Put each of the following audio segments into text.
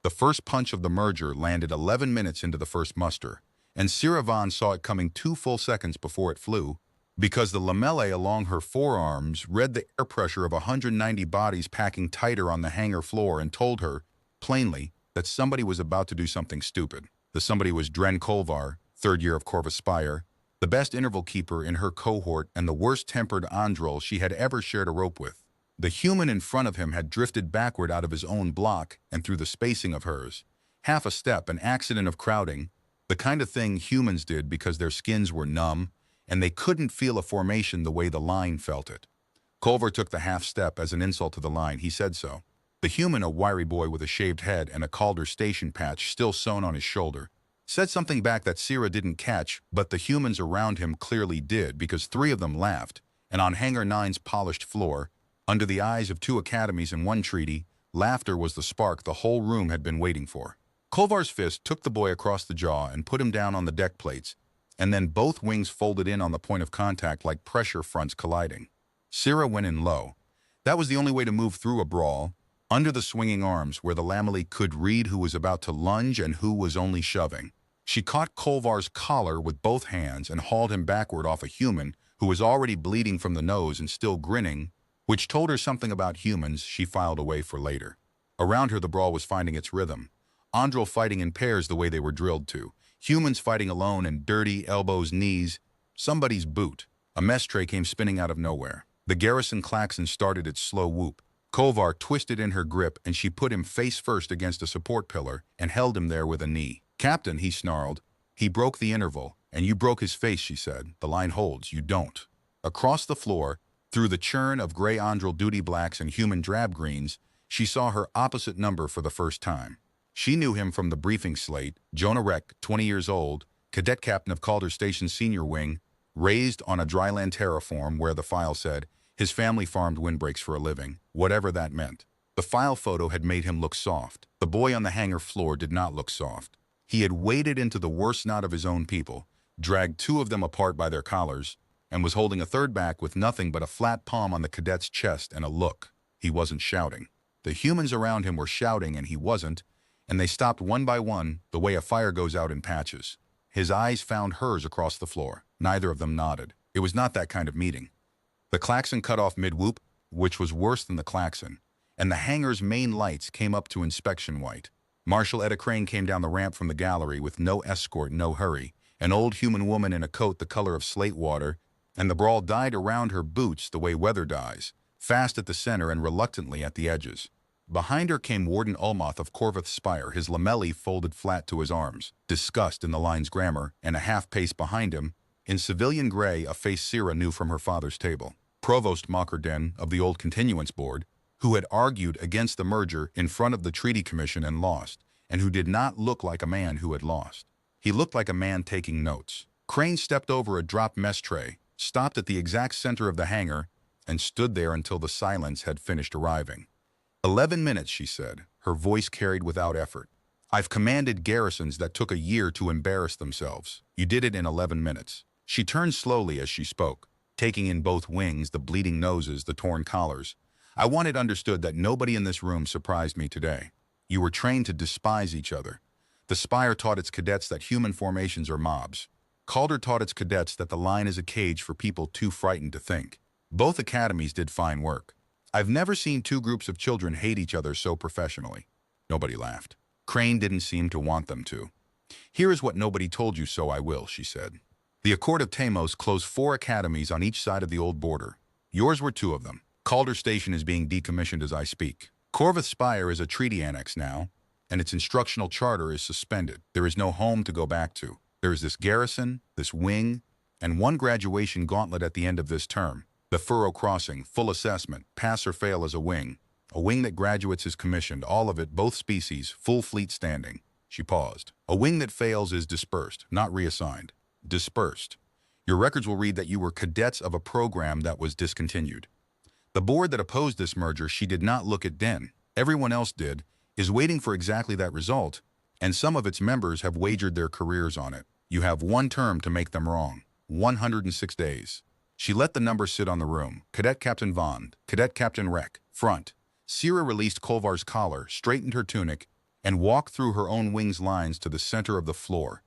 The first punch of the merger landed 11 minutes into the first muster, and Sierra Vaughn saw it coming 2 full seconds before it flew, because the lamellae along her forearms read the air pressure of 190 bodies packing tighter on the hangar floor and told her, plainly, that somebody was about to do something stupid. The somebody was Dren Kolvar, third year of Corvus Spire, the best interval keeper in her cohort and the worst-tempered androl she had ever shared a rope with. The human in front of him had drifted backward out of his own block and through the spacing of hers. Half a step, an accident of crowding, the kind of thing humans did because their skins were numb and they couldn't feel a formation the way the line felt it. Culver took the half step as an insult to the line. He said so. The human, a wiry boy with a shaved head and a Calder station patch still sewn on his shoulder, said something back that Sierra didn't catch, but the humans around him clearly did because 3 of them laughed, and on Hangar 9's polished floor, under the eyes of 2 academies and 1 treaty, laughter was the spark the whole room had been waiting for. Kolvar's fist took the boy across the jaw and put him down on the deck plates, and then both wings folded in on the point of contact like pressure fronts colliding. Sierra went in low. That was the only way to move through a brawl, under the swinging arms where the lamellae could read who was about to lunge and who was only shoving. She caught Kolvar's collar with both hands and hauled him backward off a human who was already bleeding from the nose and still grinning, which told her something about humans she filed away for later. Around her the brawl was finding its rhythm. Androl fighting in pairs the way they were drilled to. Humans fighting alone in dirty elbows, knees, somebody's boot. A mess tray came spinning out of nowhere. The garrison klaxon started its slow whoop. Kolvar twisted in her grip and she put him face first against a support pillar and held him there with a knee. "Captain," he snarled. "He broke the interval, and you broke his face," she said. "The line holds, you don't." Across the floor, through the churn of gray androl duty blacks and human drab greens, she saw her opposite number for the first time. She knew him from the briefing slate, Jonah Reck, 20 years old, cadet captain of Calder Station Senior Wing, raised on a dryland terraform where the file said, his family farmed windbreaks for a living, whatever that meant. The file photo had made him look soft. The boy on the hangar floor did not look soft. He had waded into the worst knot of his own people, dragged 2 of them apart by their collars, and was holding a third back with nothing but a flat palm on the cadet's chest and a look. He wasn't shouting. The humans around him were shouting and he wasn't, and they stopped one by one the way a fire goes out in patches. His eyes found hers across the floor. Neither of them nodded. It was not that kind of meeting. The klaxon cut off mid-whoop, which was worse than the klaxon, and the hangar's main lights came up to inspection white. Marshal Etta Crane came down the ramp from the gallery with no escort, no hurry, an old human woman in a coat the color of slate water, and the brawl died around her boots the way weather dies, fast at the center and reluctantly at the edges. Behind her came Warden Ulmoth of Corvus Spire, his lamellae folded flat to his arms, disgust in the line's grammar, and a half-pace behind him, in civilian gray, a face Sierra knew from her father's table. Provost Mockerden of the old Continuance Board, who had argued against the merger in front of the Treaty Commission and lost, and who did not look like a man who had lost. He looked like a man taking notes. Crane stepped over a dropped mess tray, stopped at the exact center of the hangar, and stood there until the silence had finished arriving. 11 minutes, she said, her voice carried without effort. I've commanded garrisons that took a year to embarrass themselves. You did it in 11 minutes. She turned slowly as she spoke, taking in both wings, the bleeding noses, the torn collars. I want it understood that nobody in this room surprised me today. You were trained to despise each other. The Spire taught its cadets that human formations are mobs. Calder taught its cadets that the line is a cage for people too frightened to think. Both academies did fine work. I've never seen 2 groups of children hate each other so professionally. Nobody laughed. Crane didn't seem to want them to. Here is what nobody told you, so I will, she said. The Accord of Tamos closed 4 academies on each side of the old border. Yours were 2 of them. Calder Station is being decommissioned as I speak. Corvus Spire is a treaty annex now, and its instructional charter is suspended. There is no home to go back to. There is this garrison, this wing, and 1 graduation gauntlet at the end of this term. The furrow crossing, full assessment, pass or fail as a wing that graduates is commissioned, all of it, both species, full fleet standing. She paused. A wing that fails is dispersed, not reassigned. Dispersed. Your records will read that you were cadets of a program that was discontinued. The board that opposed this merger, she did not look at then. Everyone else did, is waiting for exactly that result, and some of its members have wagered their careers on it. You have 1 term to make them wrong. 106 days. She let the number sit on the room. Cadet Captain Vaughn, Cadet Captain Reck, front. Sierra released Kolvar's collar, straightened her tunic, and walked through her own wing's lines to the center of the floor.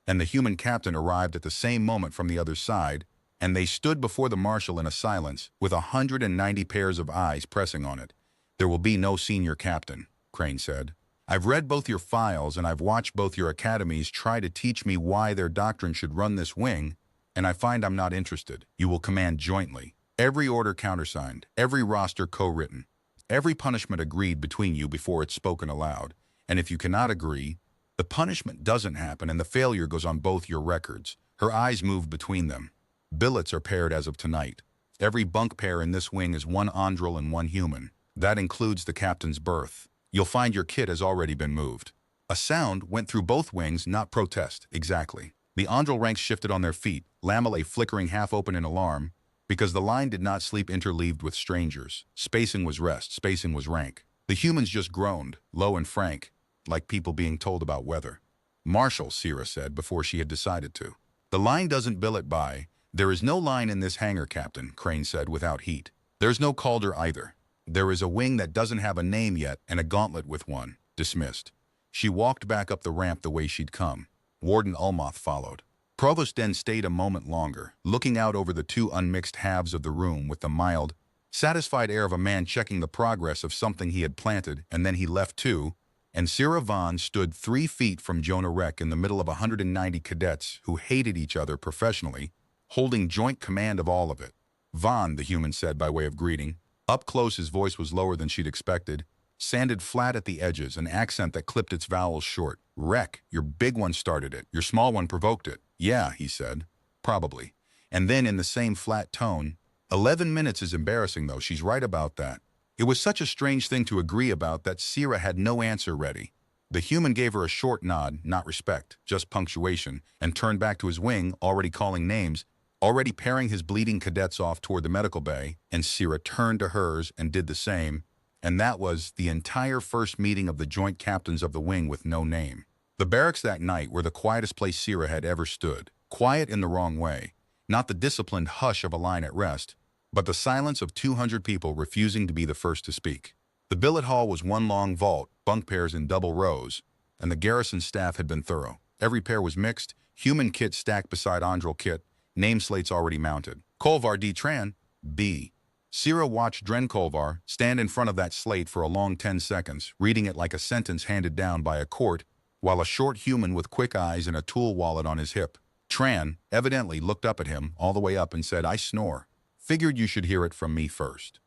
And the human captain arrived at the same moment from the other side, and they stood before the marshal in a silence, with 190 pairs of eyes pressing on it. "There will be no senior captain," Crane said. "I've read both your files and I've watched both your academies try to teach me why their doctrine should run this wing, and I find I'm not interested. You will command jointly. Every order countersigned, every roster co-written, every punishment agreed between you before it's spoken aloud. And if you cannot agree, the punishment doesn't happen and the failure goes on both your records." Her eyes moved between them. "Billets are paired as of tonight. Every bunk pair in this wing is one Andral and one human. That includes the captain's berth. You'll find your kit has already been moved." A sound went through both wings, not protest, exactly. The Andral ranks shifted on their feet, lamellae flickering half open in alarm, because the line did not sleep interleaved with strangers. Spacing was rest, spacing was rank. The humans just groaned, low and frank, like people being told about weather. "Marshal," Sierra said before she had decided to. "The line doesn't billet by. There is no line in this hangar, Captain," Crane said without heat. "There's no Calder either. There is a wing that doesn't have a name yet and a gauntlet with one." Dismissed. She walked back up the ramp the way she'd come. Warden Ulmoth followed. Provost Den stayed a moment longer, looking out over the two unmixed halves of the room with the mild, satisfied air of a man checking the progress of something he had planted, and then he left too, and Sierra Vaughn stood 3 feet from Jonah Reck in the middle of 190 cadets who hated each other professionally, holding joint command of all of it. "Vaughn," the human said by way of greeting. Up close his voice was lower than she'd expected, sanded flat at the edges, an accent that clipped its vowels short. "Reck, your big one started it, your small one provoked it." "Yeah," he said. "Probably." And then in the same flat tone, 11 minutes is embarrassing though, she's right about that." It was such a strange thing to agree about that Sierra had no answer ready. The human gave her a short nod, not respect, just punctuation, and turned back to his wing, already calling names, already pairing his bleeding cadets off toward the medical bay, and Sierra turned to hers and did the same, and that was the entire first meeting of the joint captains of the wing with no name. The barracks that night were the quietest place Sierra had ever stood. Quiet in the wrong way. Not the disciplined hush of a line at rest, but the silence of 200 people refusing to be the first to speak. The billet hall was one long vault, bunk pairs in double rows, and the garrison staff had been thorough. Every pair was mixed, human kit stacked beside Andral kit, name slates already mounted. "Kolvar D. Tran, B." Sierra watched Dren Kolvar stand in front of that slate for a long 10 seconds, reading it like a sentence handed down by a court, while a short human with quick eyes and a tool wallet on his hip. Tran evidently looked up at him all the way up and said, "I snore. Figured you should hear it from me first."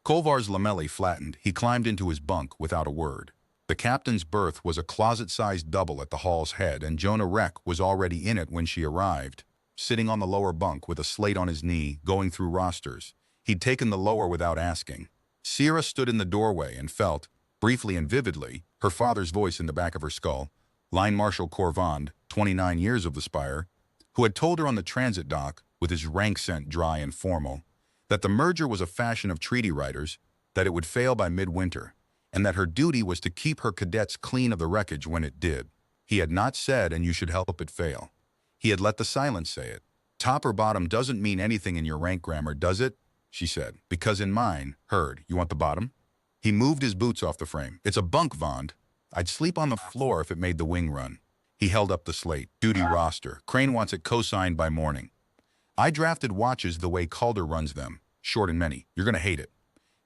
Kolvar's lamellae flattened. He climbed into his bunk without a word. The captain's berth was a closet-sized double at the hall's head, and Jonah Reck was already in it when she arrived, sitting on the lower bunk with a slate on his knee, going through rosters. He'd taken the lower without asking. Sierra stood in the doorway and felt, briefly and vividly, her father's voice in the back of her skull, Line Marshal Corvand, 29 years of the Spire, who had told her on the transit dock, with his rank scent dry and formal, that the merger was a fashion of treaty writers, that it would fail by midwinter, and that her duty was to keep her cadets clean of the wreckage when it did. He had not said, "and you should help it fail." He had let the silence say it. "Top or bottom doesn't mean anything in your rank grammar, does it?" she said. "Because in mine, heard, you want the bottom?" He moved his boots off the frame. "It's a bunk, Vond. I'd sleep on the floor if it made the wing run." He held up the slate. "Duty roster. Crane wants it co-signed by morning. I drafted watches the way Calder runs them. Short and many. You're going to hate it."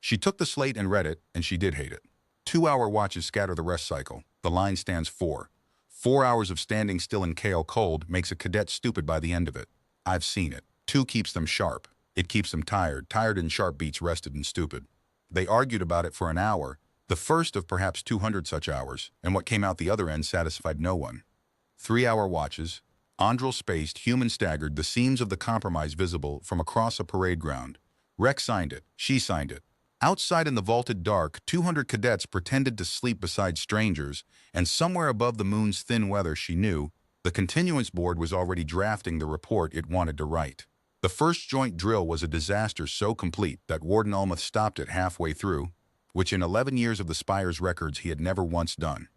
She took the slate and read it, and she did hate it. 2-hour watches scatter the rest cycle. The line stands 4. 4 hours of standing still in KO cold makes a cadet stupid by the end of it. I've seen it. 2 keeps them sharp. It keeps them tired. Tired and sharp beats rested and stupid. They argued about it for an hour, the first of perhaps 200 such hours, and what came out the other end satisfied no one. 3-hour watches, Andral spaced, human staggered, the seams of the compromise visible from across a parade ground. Rex signed it. She signed it. Outside in the vaulted dark, 200 cadets pretended to sleep beside strangers, and somewhere above the moon's thin weather, she knew, the continuance board was already drafting the report it wanted to write. The first joint drill was a disaster so complete that Warden Ulmoth stopped it halfway through, which in 11 years of the Spire's records he had never once done.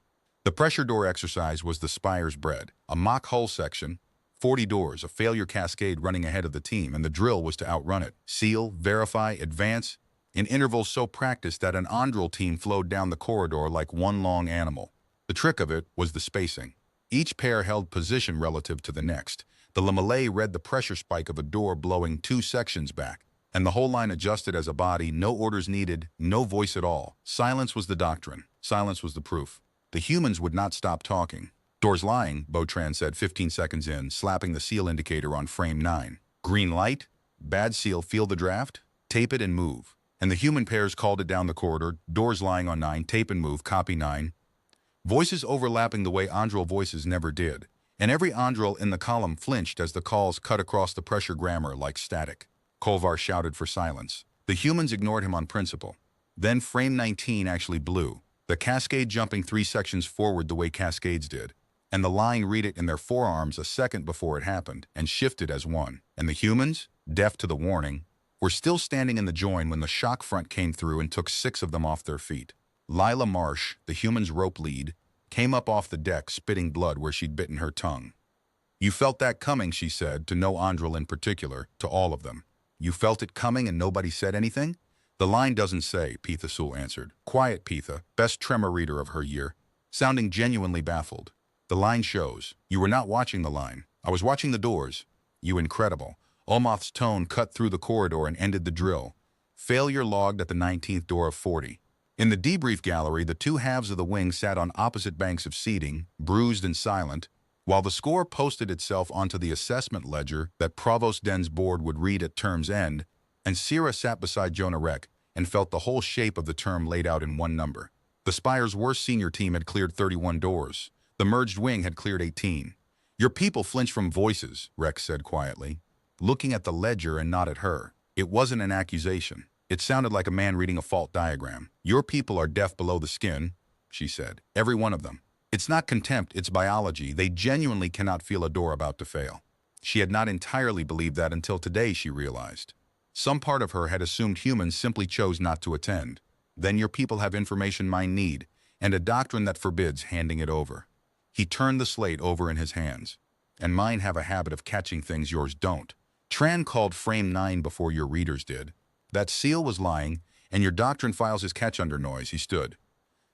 The pressure door exercise was the Spire's bread, a mock hull section, 40 doors, a failure cascade running ahead of the team, and the drill was to outrun it. Seal, verify, advance, in intervals so practiced that an Andral team flowed down the corridor like one long animal. The trick of it was the spacing. Each pair held position relative to the next. The Malay read the pressure spike of a door blowing 2 sections back, and the whole line adjusted as a body, no orders needed, no voice at all. Silence was the doctrine. Silence was the proof. The humans would not stop talking. Doors lying, Botran said 15 seconds in, slapping the seal indicator on frame 9. Green light? Bad seal, feel the draft? Tape it and move. And the human pairs called it down the corridor, doors lying on 9, tape and move, copy 9. Voices overlapping the way Andral voices never did, and every Andral in the column flinched as the calls cut across the pressure grammar like static. Kolvar shouted for silence. The humans ignored him on principle. Then frame 19 actually blew, the cascade jumping 3 sections forward the way cascades did, and the line read it in their forearms a second before it happened, and shifted as one. And the humans, deaf to the warning, were still standing in the join when the shock front came through and took 6 of them off their feet. Lila Marsh, the human's rope lead, came up off the deck spitting blood where she'd bitten her tongue. You felt that coming, she said, to no Andral in particular, to all of them. You felt it coming and nobody said anything? The line doesn't say, Pitha Sul answered. Quiet, Pitha, best tremor reader of her year, sounding genuinely baffled. The line shows. You were not watching the line. I was watching the doors. You incredible. Olmoth's tone cut through the corridor and ended the drill. Failure logged at the 19th door of 40. In the debrief gallery, the 2 halves of the wing sat on opposite banks of seating, bruised and silent, while the score posted itself onto the assessment ledger that Provost Den's board would read at term's end, and Sierra sat beside Jonah Reck and felt the whole shape of the term laid out in one number. The Spire's worst senior team had cleared 31 doors. The merged wing had cleared 18. Your people flinched from voices, Rex said quietly, looking at the ledger and not at her. It wasn't an accusation. It sounded like a man reading a fault diagram. Your people are deaf below the skin, she said. Every one of them. It's not contempt, it's biology. They genuinely cannot feel a door about to fail. She had not entirely believed that until today, she realized. Some part of her had assumed humans simply chose not to attend. Then your people have information mine need, and a doctrine that forbids handing it over. He turned the slate over in his hands. And mine have a habit of catching things yours don't. Tran called frame 9 before your readers did. That seal was lying, and your doctrine files his catch under noise, he stood.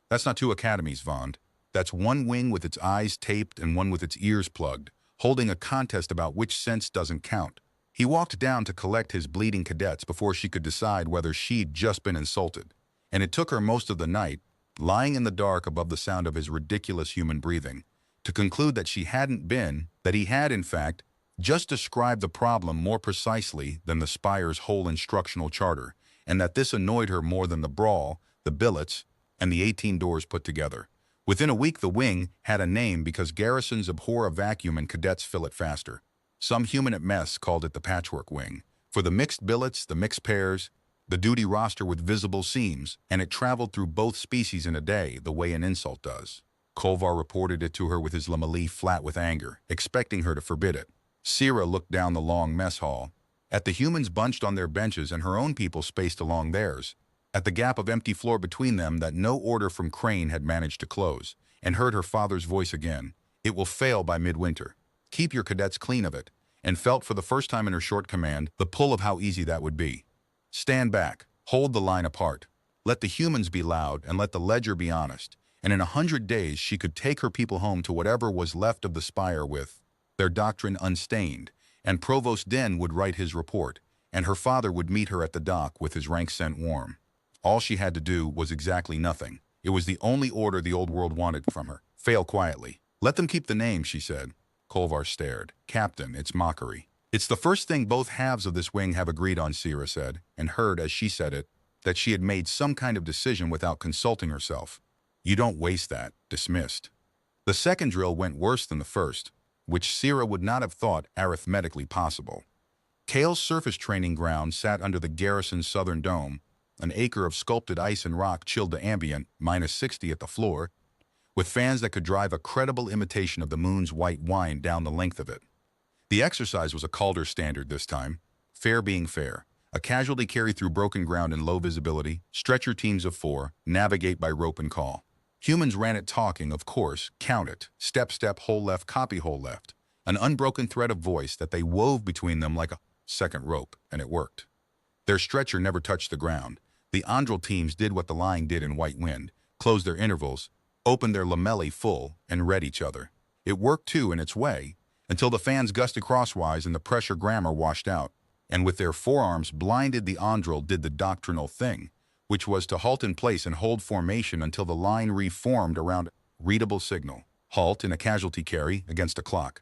That's not 2 academies, Vond. That's 1 wing with its eyes taped and 1 with its ears plugged, holding a contest about which sense doesn't count. He walked down to collect his bleeding cadets before she could decide whether she'd just been insulted. And it took her most of the night, lying in the dark above the sound of his ridiculous human breathing, to conclude that she hadn't been, that he had, in fact, just described the problem more precisely than the Spire's whole instructional charter, and that this annoyed her more than the brawl, the billets, and the 18 doors put together. Within a week, the wing had a name because garrisons abhor a vacuum and cadets fill it faster. Some human at mess called it the patchwork wing. For the mixed billets, the mixed pairs, the duty roster with visible seams, and it traveled through both species in a day, the way an insult does. Kolvar reported it to her with his Lamali flat with anger, expecting her to forbid it. Sierra looked down the long mess hall, at the humans bunched on their benches and her own people spaced along theirs, at the gap of empty floor between them that no order from Crane had managed to close, and heard her father's voice again. It will fail by midwinter. Keep your cadets clean of it, and felt for the first time in her short command the pull of how easy that would be. Stand back, hold the line apart. Let the humans be loud and let the ledger be honest, and in 100 days she could take her people home to whatever was left of the Spire with their doctrine unstained, and Provost Den would write his report, and her father would meet her at the dock with his rank sent warm. All she had to do was exactly nothing. It was the only order the old world wanted from her. Fail quietly. Let them keep the name, she said. Kolvar stared. Captain, it's mockery. It's the first thing both halves of this wing have agreed on, Sierra said, and heard, as she said it, that she had made some kind of decision without consulting herself. You don't waste that. Dismissed. The second drill went worse than the first, which Sierra would not have thought arithmetically possible. Kale's surface training ground sat under the garrison's southern dome, an acre of sculpted ice and rock chilled to ambient, -60 at the floor, with fans that could drive a credible imitation of the moon's white wine down the length of it. The exercise was a Calder standard this time, fair being fair. A casualty carry through broken ground in low visibility, stretcher teams of 4, navigate by rope and call. Humans ran it talking, of course, count it, step, hole left, copy hole left. An unbroken thread of voice that they wove between them like a second rope, and it worked. Their stretcher never touched the ground. The Andral teams did what the line did in White Wind, closed their intervals, opened their lamellae full, and read each other. It worked too in its way, until the fans gusted crosswise and the pressure grammar washed out, and with their forearms blinded the andril did the doctrinal thing, which was to halt in place and hold formation until the line reformed around a readable signal. Halt in a casualty carry against a clock.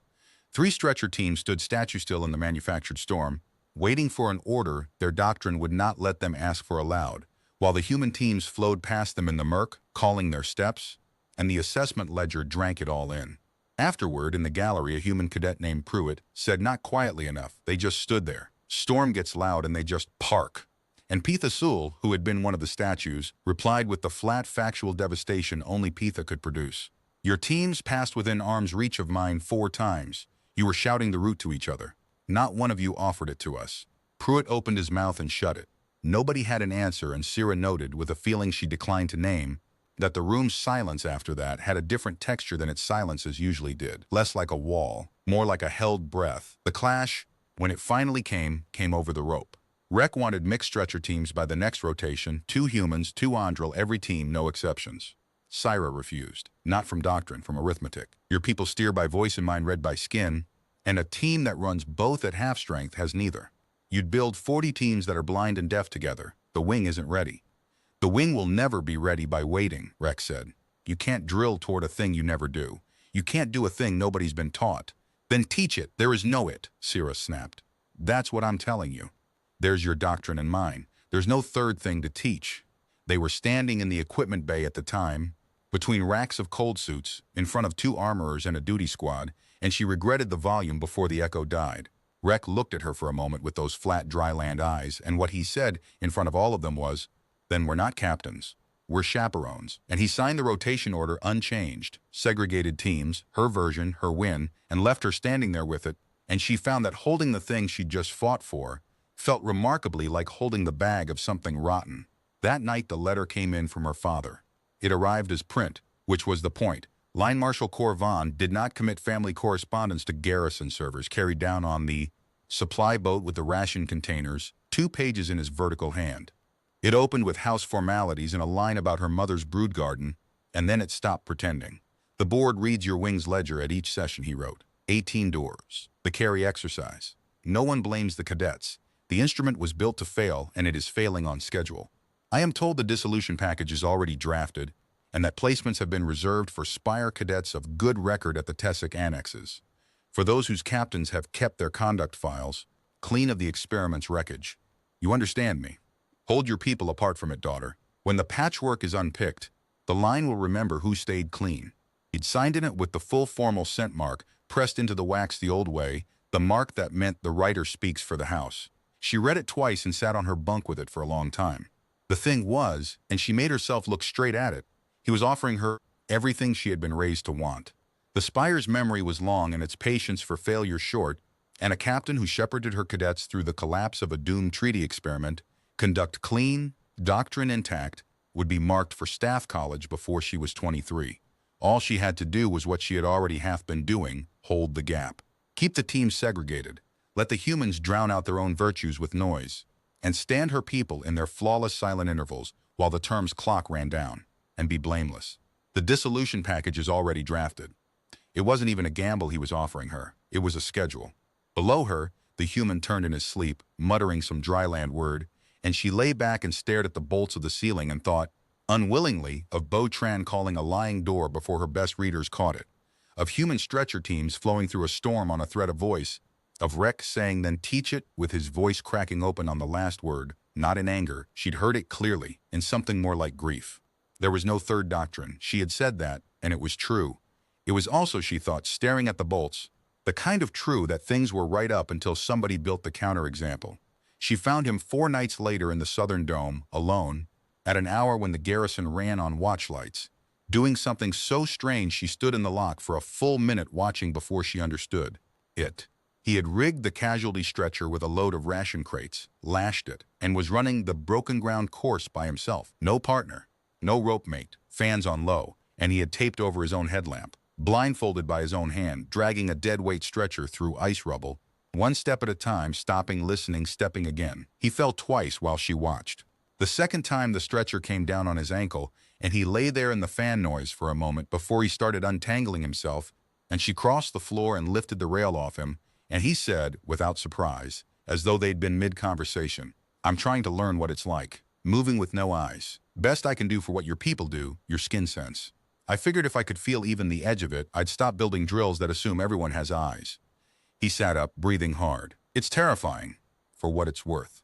3 stretcher teams stood statue still in the manufactured storm, waiting for an order their doctrine would not let them ask for aloud, while the human teams flowed past them in the murk, calling their steps, and the assessment ledger drank it all in. Afterward, in the gallery, a human cadet named Pruitt said not quietly enough, they just stood there. Storm gets loud and they just park. And Pitha Sul, who had been one of the statues, replied with the flat factual devastation only Pitha could produce. Your teams passed within arm's reach of mine 4 times. You were shouting the route to each other. Not one of you offered it to us. Pruitt opened his mouth and shut it. Nobody had an answer, and Sira noted, with a feeling she declined to name, that the room's silence after that had a different texture than its silences usually did. Less like a wall, more like a held breath. The clash, when it finally came over the rope. Rec wanted mixed stretcher teams by the next rotation, 2 humans, 2 andril, every team, no exceptions. Syra refused. Not from doctrine, from arithmetic. Your people steer by voice and mind read by skin, and a team that runs both at half strength has neither. You'd build 40 teams that are blind and deaf together. The wing isn't ready. The wing will never be ready by waiting, Rex said. You can't drill toward a thing you never do. You can't do a thing nobody's been taught. Then teach it. There is no it, Sira snapped. That's what I'm telling you. There's your doctrine and mine. There's no third thing to teach. They were standing in the equipment bay at the time, between racks of cold suits, in front of 2 armorers and a duty squad, and she regretted the volume before the echo died. Rec looked at her for a moment with those flat dryland eyes, and what he said in front of all of them was, then we're not captains, we're chaperones. And he signed the rotation order unchanged, segregated teams, her version, her win, and left her standing there with it, and she found that holding the thing she'd just fought for felt remarkably like holding the bag of something rotten. That night the letter came in from her father. It arrived as print, which was the point. Line Marshal Corvan did not commit family correspondence to garrison servers carried down on the supply boat with the ration containers, 2 pages in his vertical hand. It opened with house formalities and a line about her mother's brood garden, and then it stopped pretending. The board reads your wing's ledger at each session, he wrote. 18 doors. The carry exercise. No one blames the cadets. The instrument was built to fail, and it is failing on schedule. I am told the dissolution package is already drafted, and that placements have been reserved for Spire cadets of good record at the TESIC annexes. For those whose captains have kept their conduct files, clean of the experiment's wreckage. You understand me? Hold your people apart from it, daughter. When the patchwork is unpicked, the line will remember who stayed clean. He'd signed in it with the full formal scent mark, pressed into the wax the old way, the mark that meant the writer speaks for the house. She read it twice and sat on her bunk with it for a long time. The thing was, and she made herself look straight at it, he was offering her everything she had been raised to want. The Spire's memory was long and its patience for failure short, and a captain who shepherded her cadets through the collapse of a doomed treaty experiment, conduct clean, doctrine intact, would be marked for staff college before she was 23. All she had to do was what she had already half been doing, hold the gap. Keep the teams segregated. Let the humans drown out their own virtues with noise. And stand her people in their flawless silent intervals while the term's clock ran down. And be blameless. The dissolution package is already drafted. It wasn't even a gamble he was offering her. It was a schedule. Below her, the human turned in his sleep, muttering some dryland word, and she lay back and stared at the bolts of the ceiling and thought, unwillingly, of Bo-Tran calling a lying door before her best readers caught it, of human stretcher teams flowing through a storm on a thread of voice, of Rex saying then teach it with his voice cracking open on the last word, not in anger. She'd heard it clearly, in something more like grief. There was no third doctrine. She had said that, and it was true. It was also, she thought, staring at the bolts, the kind of true that things were right up until somebody built the counterexample. She found him 4 nights later in the Southern Dome, alone, at an hour when the garrison ran on watch lights, doing something so strange she stood in the lock for a full minute watching before she understood it. He had rigged the casualty stretcher with a load of ration crates, lashed it, and was running the broken ground course by himself. No partner, no rope mate, fans on low, and he had taped over his own headlamp, blindfolded by his own hand, dragging a dead-weight stretcher through ice rubble, one step at a time, stopping, listening, stepping again. He fell twice while she watched. The second time the stretcher came down on his ankle, and he lay there in the fan noise for a moment before he started untangling himself, and she crossed the floor and lifted the rail off him, and he said, without surprise, as though they'd been mid-conversation, "I'm trying to learn what it's like, moving with no eyes. Best I can do for what your people do, your skin sense. I figured if I could feel even the edge of it, I'd stop building drills that assume everyone has eyes." He sat up, breathing hard. "It's terrifying, for what it's worth.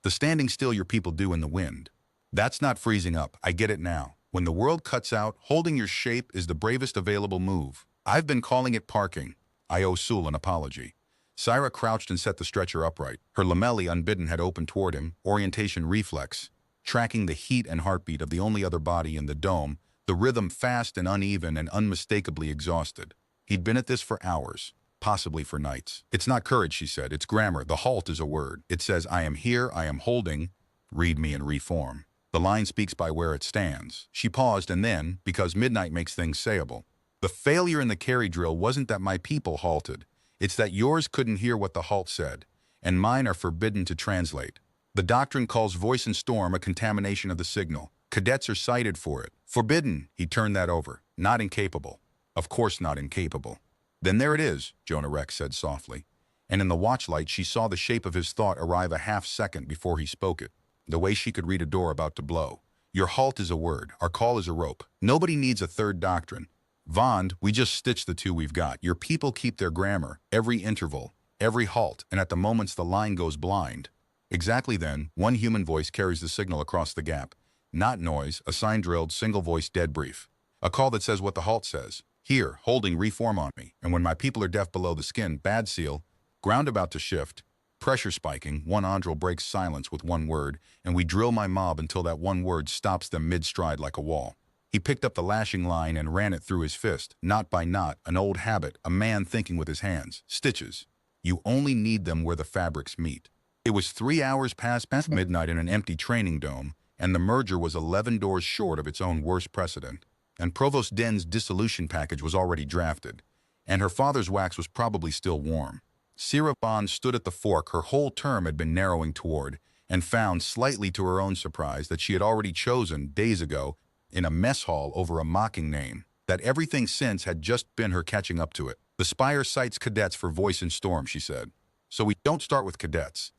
The standing still your people do in the wind. That's not freezing up, I get it now. When the world cuts out, holding your shape is the bravest available move. I've been calling it parking. I owe Sewell an apology." Syra crouched and set the stretcher upright. Her lamellae unbidden had opened toward him, orientation reflex, tracking the heat and heartbeat of the only other body in the dome, the rhythm fast and uneven and unmistakably exhausted. He'd been at this for hours, possibly for nights. "It's not courage," she said. "It's grammar. The halt is a word. It says, I am here, I am holding, read me and reform. The line speaks by where it stands." She paused and then, because midnight makes things sayable, "The failure in the carry drill wasn't that my people halted. It's that yours couldn't hear what the halt said, and mine are forbidden to translate. The doctrine calls voice and storm a contamination of the signal. Cadets are cited for it. Forbidden." He turned that over. "Not incapable. Of course not incapable." "Then there it is," Jonah Rex said softly, and in the watchlight she saw the shape of his thought arrive a half-second before he spoke it, the way she could read a door about to blow. "Your halt is a word. Our call is a rope. Nobody needs a third doctrine. Vond, we just stitch the two we've got. Your people keep their grammar, every interval, every halt, and at the moments the line goes blind. Exactly then, one human voice carries the signal across the gap. Not noise, a sign-drilled, single-voice dead brief. A call that says what the halt says. Here, holding, reform on me. And when my people are deaf below the skin, bad seal, ground about to shift, pressure spiking, one andril breaks silence with one word, and we drill my mob until that one word stops them mid-stride like a wall." He picked up the lashing line and ran it through his fist, knot by knot, an old habit, a man thinking with his hands. "Stitches. You only need them where the fabrics meet." It was 3 hours past midnight in an empty training dome, and the merger was 11 doors short of its own worst precedent. And Provost Den's dissolution package was already drafted, and her father's wax was probably still warm. Syra Bond stood at the fork her whole term had been narrowing toward, and found, slightly to her own surprise, that she had already chosen, days ago, in a mess hall over a mocking name, that everything since had just been her catching up to it. "The Spire cites cadets for voice and storm," she said. "So we don't start with cadets.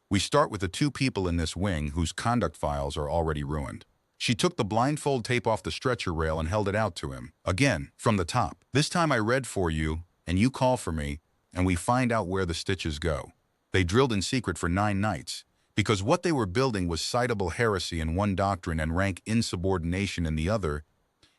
We start with the two people in this wing whose conduct files are already ruined." She took the blindfold tape off the stretcher rail and held it out to him. Again, from the top. "This time I read for you, and you call for me, and we find out where the stitches go." They drilled in secret for 9 nights, because what they were building was citable heresy in one doctrine and rank insubordination in the other,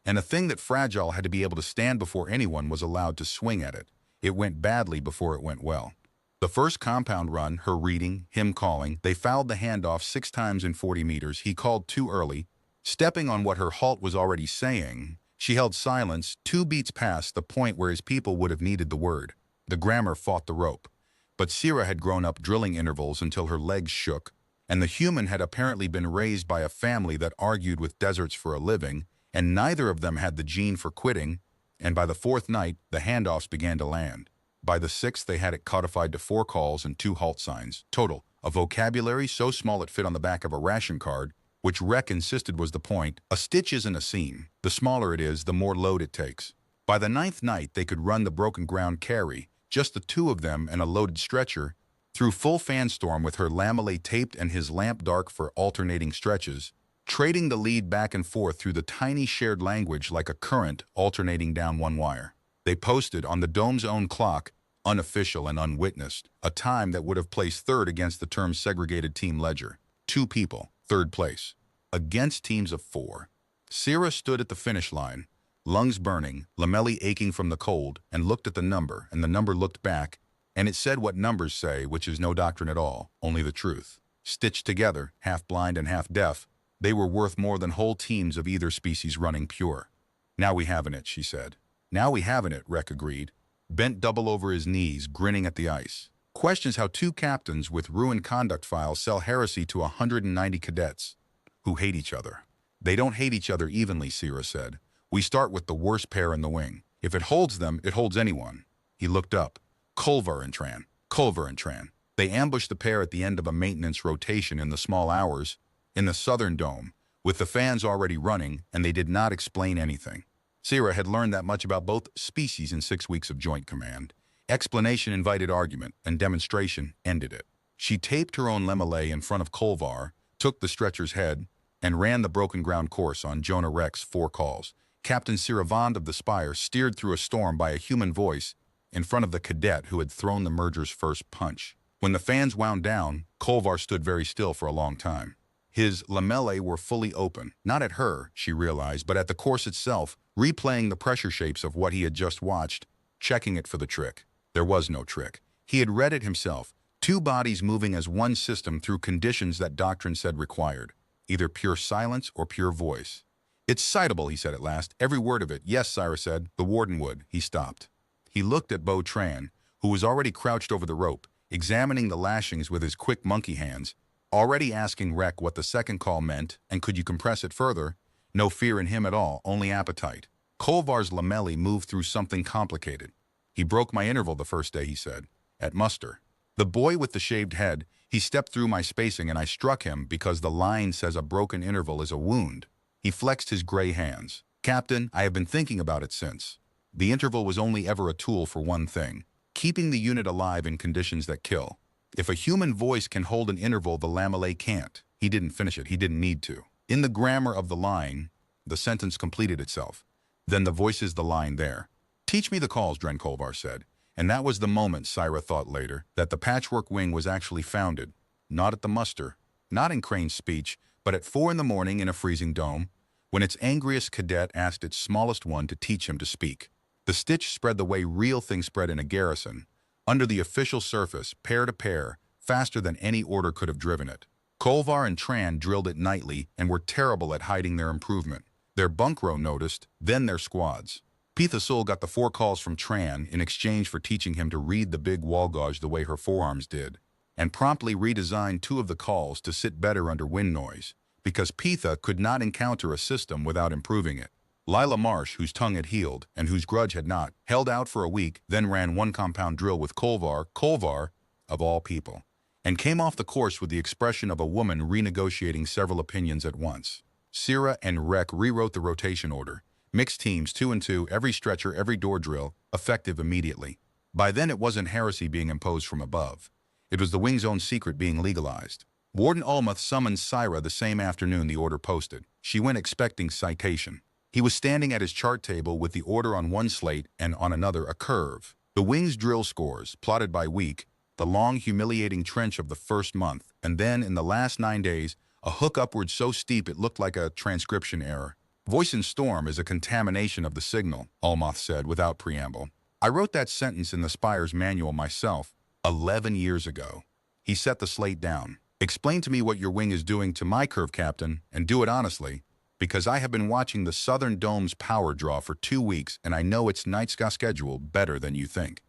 and a thing that Fragile had to be able to stand before anyone was allowed to swing at it. It went badly before it went well. The first compound run, her reading, him calling, they fouled the handoff 6 times in 40 meters. He called too early, stepping on what her halt was already saying. She held silence, 2 beats past the point where his people would have needed the word. The grammar fought the rope. But Syra had grown up drilling intervals until her legs shook, and the human had apparently been raised by a family that argued with deserts for a living, and neither of them had the gene for quitting, and by the 4th night, the handoffs began to land. By the 6th, they had it codified to 4 calls and 2 halt signs. Total, a vocabulary so small it fit on the back of a ration card, which Rec insisted was the point. A stitch isn't a seam. The smaller it is, the more load it takes. By the 9th night, they could run the broken ground carry, just the 2 of them and a loaded stretcher, through full fan storm with her lamellae taped and his lamp dark for alternating stretches, trading the lead back and forth through the tiny shared language like a current alternating down one wire. They posted on the dome's own clock, unofficial and unwitnessed, a time that would have placed 3rd against the term's segregated team ledger. 2 people, 3rd place, against teams of 4. Syra stood at the finish line, lungs burning, lamellae aching from the cold, and looked at the number, and the number looked back, and it said what numbers say, which is no doctrine at all, only the truth. Stitched together, half blind and half deaf, they were worth more than whole teams of either species running pure. "Now we haven't it," she said. "Now we haven't it," Rec agreed, bent double over his knees, grinning at the ice. Questions how 2 captains with ruined conduct files sell heresy to 190 cadets who hate each other. "They don't hate each other evenly," Syra said. "We start with the worst pair in the wing. If it holds them, it holds anyone." He looked up. Culver and Tran. Culver and Tran. They ambushed the pair at the end of a maintenance rotation in the small hours, in the southern dome, with the fans already running, and they did not explain anything. Sierra had learned that much about both species in 6 weeks of joint command. Explanation invited argument, and demonstration ended it. She taped her own lemele in front of Kolvar, took the stretcher's head, and ran the broken ground course on Jonah Rex 4 calls. Captain Siravand of the Spire steered through a storm by a human voice in front of the cadet who had thrown the merger's first punch. When the fans wound down, Kolvar stood very still for a long time. His lamellae were fully open, not at her, she realized, but at the course itself, replaying the pressure shapes of what he had just watched, checking it for the trick. There was no trick. He had read it himself, 2 bodies moving as one system through conditions that doctrine said required, either pure silence or pure voice. It's citable, he said at last, every word of it. Yes, Cyrus said, the warden would. He stopped. He looked at Bo Tran, who was already crouched over the rope, examining the lashings with his quick monkey hands, already asking Rek what the second call meant, and could you compress it further? No fear in him at all, only appetite. Kolvar's lamellae moved through something complicated. He broke my interval the first day, he said, at muster. The boy with the shaved head, he stepped through my spacing and I struck him because the line says a broken interval is a wound. He flexed his gray hands. Captain, I have been thinking about it since. The interval was only ever a tool for one thing, keeping the unit alive in conditions that kill. If a human voice can hold an interval, the lamellae can't. He didn't finish it. He didn't need to. In the grammar of the line, the sentence completed itself. Then the voice is the line there. Teach me the calls, Dren Kolvar said. And that was the moment, Syra thought later, that the patchwork wing was actually founded. Not at the muster, not in Crane's speech, but at 4 in the morning in a freezing dome, when its angriest cadet asked its smallest one to teach him to speak. The stitch spread the way real things spread in a garrison, under the official surface, pair to pair, faster than any order could have driven it. Kolvar and Tran drilled it nightly and were terrible at hiding their improvement. Their bunk row noticed, then their squads. Pithasul got the 4 calls from Tran in exchange for teaching him to read the big wall gauge the way her forearms did, and promptly redesigned 2 of the calls to sit better under wind noise, because Pitha could not encounter a system without improving it. Lila Marsh, whose tongue had healed and whose grudge had not, held out for a week, then ran 1 compound drill with Kolvar, of all people, and came off the course with the expression of a woman renegotiating several opinions at once. Sira and Rek rewrote the rotation order. Mixed teams, 2 and 2, every stretcher, every door drill, effective immediately. By then it wasn't heresy being imposed from above. It was the wing's own secret being legalized. Warden Ulmuth summoned Syra the same afternoon the order posted. She went expecting citation. He was standing at his chart table with the order on one slate and on another a curve. The wing's drill scores, plotted by week, the long humiliating trench of the first month, and then in the last 9 days, a hook upward so steep it looked like a transcription error. Voice in storm is a contamination of the signal, Ulmuth said without preamble. I wrote that sentence in the Spire's manual myself 11 years ago. He set the slate down. Explain to me what your wing is doing to my curve, Captain, and do it honestly, because I have been watching the Southern Dome's power draw for 2 weeks and I know its night sky schedule better than you think.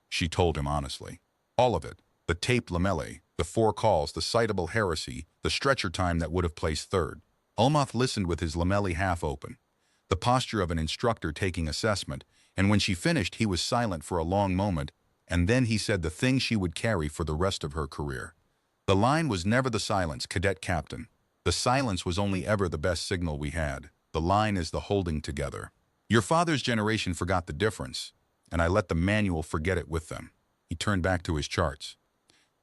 She told him honestly. All of it. The taped lamellae, the 4 calls, the citable heresy, the stretcher time that would have placed 3rd. Ulmuth listened with his lamellae half open, the posture of an instructor taking assessment, and when she finished he was silent for a long moment, and then he said the thing she would carry for the rest of her career. The line was never the silence, Cadet Captain. The silence was only ever the best signal we had. The line is the holding together. Your father's generation forgot the difference, and I let the manual forget it with them. He turned back to his charts.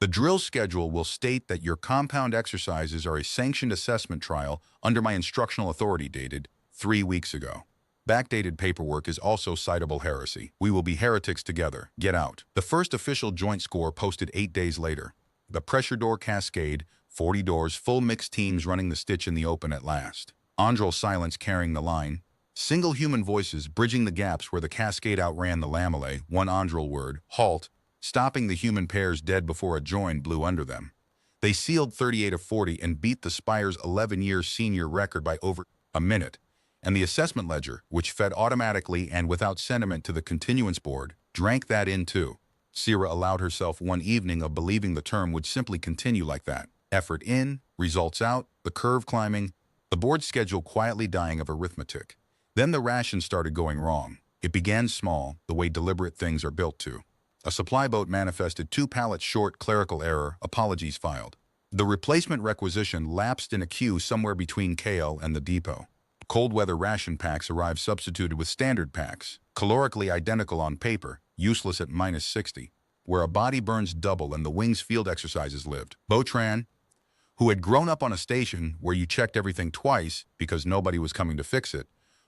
The drill schedule will state that your compound exercises are a sanctioned assessment trial under my instructional authority dated 3 weeks ago. Backdated paperwork is also citable heresy. We will be heretics together. Get out. The first official joint score posted 8 days later. The pressure door cascade, 40 doors, full mixed teams running the stitch in the open at last. Andral silence carrying the line. Single human voices bridging the gaps where the cascade outran the lamellae, 1 Andral word, halt, stopping the human pairs dead before a join blew under them. They sealed 38 of 40 and beat the Spire's 11-year senior record by over a minute, and the assessment ledger, which fed automatically and without sentiment to the continuance board, drank that in too. Sira allowed herself one evening of believing the term would simply continue like that. Effort in, results out, the curve climbing, the board schedule quietly dying of arithmetic. Then the ration started going wrong. It began small, the way deliberate things are built to. A supply boat manifested 2 pallets short, clerical error, apologies filed. The replacement requisition lapsed in a queue somewhere between Kale and the depot. Cold weather ration packs arrived substituted with standard packs, calorically identical on paper, useless at -60, where a body burns double and the wing's field exercises lived. Botran, who had grown up on a station where you checked everything twice because nobody was coming to fix it,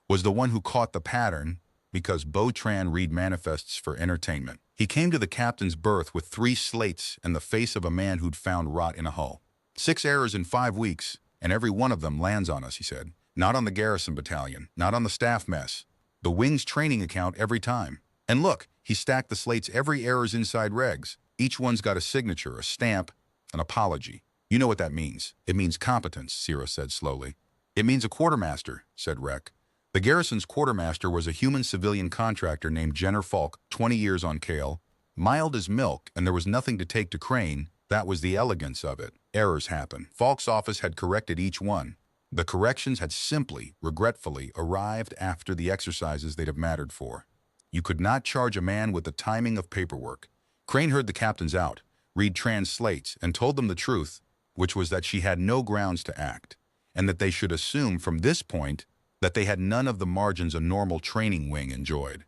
was the one who caught the pattern because Botran read manifests for entertainment. He came to the captain's berth with 3 slates and the face of a man who'd found rot in a hull. 6 errors in 5 weeks, and every one of them lands on us, he said. Not on the garrison battalion, not on the staff mess. The wing's training account every time. And look, he stacked the slates every error's inside regs. Each one's got a signature, a stamp, an apology. You know what that means. It means competence, Sierra said slowly. It means a quartermaster, said Rec. The garrison's quartermaster was a human civilian contractor named Jenner Falk, 20 years on Kale. Mild as milk, and there was nothing to take to Crane. That was the elegance of it. Errors happen. Falk's office had corrected each one. The corrections had simply, regretfully, arrived after the exercises they'd have mattered for. You could not charge a man with the timing of paperwork. Crane heard the captains out, read translates, and told them the truth, which was that she had no grounds to act, and that they should assume from this point that they had none of the margins a normal training wing enjoyed.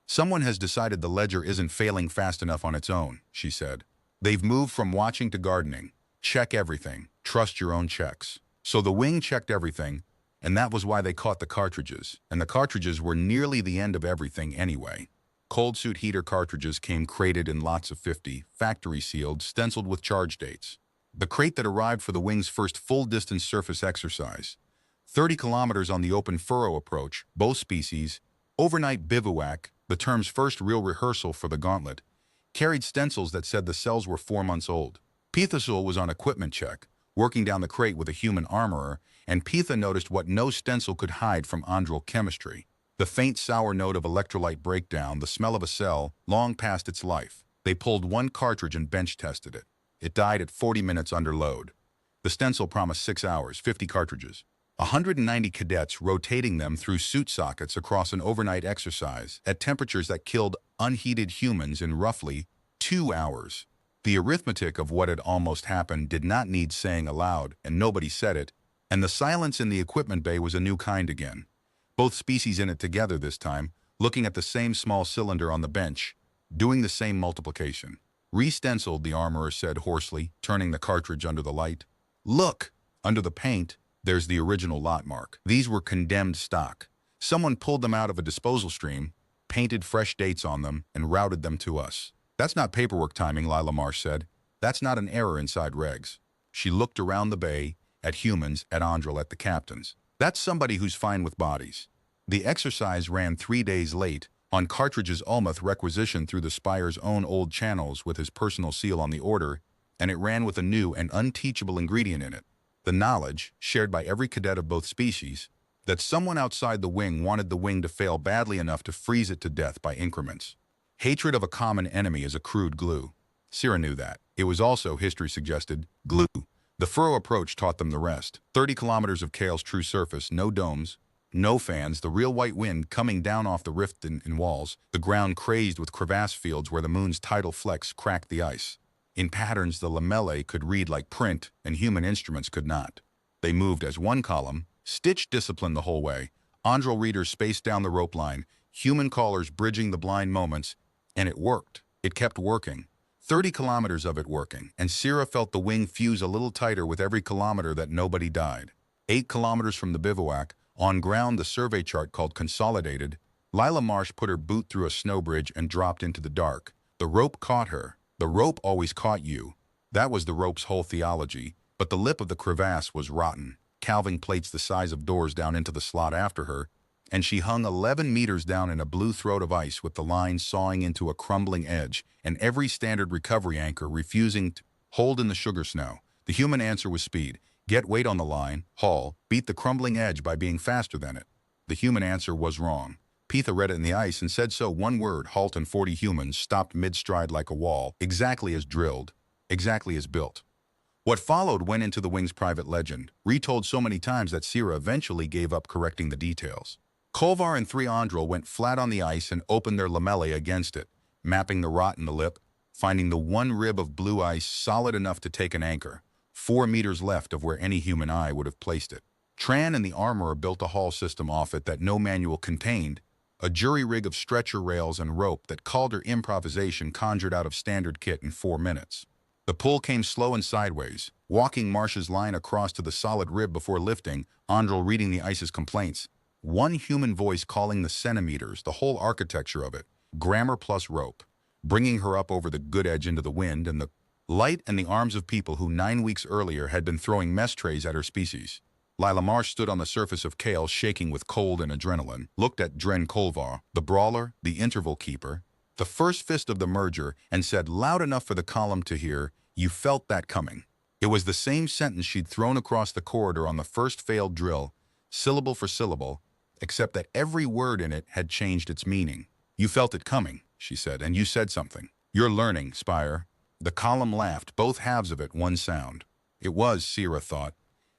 Someone has decided the ledger isn't failing fast enough on its own, she said. They've moved from watching to gardening. Check everything. Trust your own checks. So the wing checked everything, and that was why they caught the cartridges, and the cartridges were nearly the end of everything anyway. Cold suit heater cartridges came crated in lots of 50, factory sealed, stenciled with charge dates. The crate that arrived for the wing's first full-distance surface exercise, 30 kilometers on the open furrow approach, both species, overnight bivouac, the term's first real rehearsal for the gauntlet, carried stencils that said the cells were 4 months old. Pithasul was on equipment check, working down the crate with a human armorer, and Pitha noticed what no stencil could hide from Andral chemistry. The faint sour note of electrolyte breakdown, the smell of a cell, long past its life. They pulled 1 cartridge and bench-tested it. It died at 40 minutes under load. The stencil promised 6 hours, 50 cartridges. 190 cadets rotating them through suit sockets across an overnight exercise at temperatures that killed unheated humans in roughly 2 hours. The arithmetic of what had almost happened did not need saying aloud, and nobody said it, and the silence in the equipment bay was a new kind again. Both species in it together this time, looking at the same small cylinder on the bench, doing the same multiplication. Re-stenciled, the armorer said hoarsely, turning the cartridge under the light. Look! Under the paint, there's the original lot mark. These were condemned stock. Someone pulled them out of a disposal stream, painted fresh dates on them, and routed them to us. That's not paperwork timing, Lila Marsh said. That's not an error inside regs. She looked around the bay, at humans, at Andral, at the captains. That's somebody who's fine with bodies. The exercise ran 3 days late, on Cartridge's Ulmuth requisition through the Spire's own old channels with his personal seal on the order, and it ran with a new and unteachable ingredient in it. The knowledge, shared by every cadet of both species, that someone outside the wing wanted the wing to fail badly enough to freeze it to death by increments. Hatred of a common enemy is a crude glue. Sierra knew that. It was also, history suggested, glue. The furrow approach taught them the rest. 30 kilometers of Kale's true surface, no domes, no fans, the real white wind coming down off the rift in walls, the ground crazed with crevasse fields where the moon's tidal flecks cracked the ice. In patterns the lamellae could read like print, and human instruments could not. They moved as one column, stitched discipline the whole way, Andral readers spaced down the rope line, human callers bridging the blind moments, and it worked. It kept working. 30 kilometers of it working, and Sierra felt the wing fuse a little tighter with every kilometer that nobody died. 8 kilometers from the bivouac, on ground the survey chart called Consolidated, Lila Marsh put her boot through a snow bridge and dropped into the dark. The rope caught her. The rope always caught you. That was the rope's whole theology, but the lip of the crevasse was rotten, calving plates the size of doors down into the slot after her, and she hung 11 meters down in a blue throat of ice with the line sawing into a crumbling edge and every standard recovery anchor refusing to hold in the sugar snow. The human answer was speed. Get weight on the line, haul, beat the crumbling edge by being faster than it. The human answer was wrong. Pitha read it in the ice and said so. One word, halt, and 40 humans stopped mid-stride like a wall, exactly as drilled, exactly as built. What followed went into the wing's private legend, retold so many times that Sierra eventually gave up correcting the details. Kolvar and 3 Andral went flat on the ice and opened their lamellae against it, mapping the rot in the lip, finding the one rib of blue ice solid enough to take an anchor. 4 meters left of where any human eye would have placed it. Tran and the armorer built a haul system off it that no manual contained, a jury rig of stretcher rails and rope that Calder improvisation conjured out of standard kit in 4 minutes. The pull came slow and sideways, walking Marsh's line across to the solid rib before lifting, Andrel reading the ice's complaints. One human voice calling the centimeters, the whole architecture of it, grammar plus rope, bringing her up over the good edge into the wind and the light and the arms of people who 9 weeks earlier had been throwing mess trays at her species. Lila Marsh stood on the surface of Kale, shaking with cold and adrenaline, looked at Dren Kolvar, the brawler, the interval keeper, the first fist of the merger, and said loud enough for the column to hear, "You felt that coming." It was the same sentence she'd thrown across the corridor on the first failed drill, syllable for syllable, except that every word in it had changed its meaning. "You felt it coming," she said, "and you said something. You're learning, Spire." The column laughed, both halves of it one sound. It was, Sierra thought,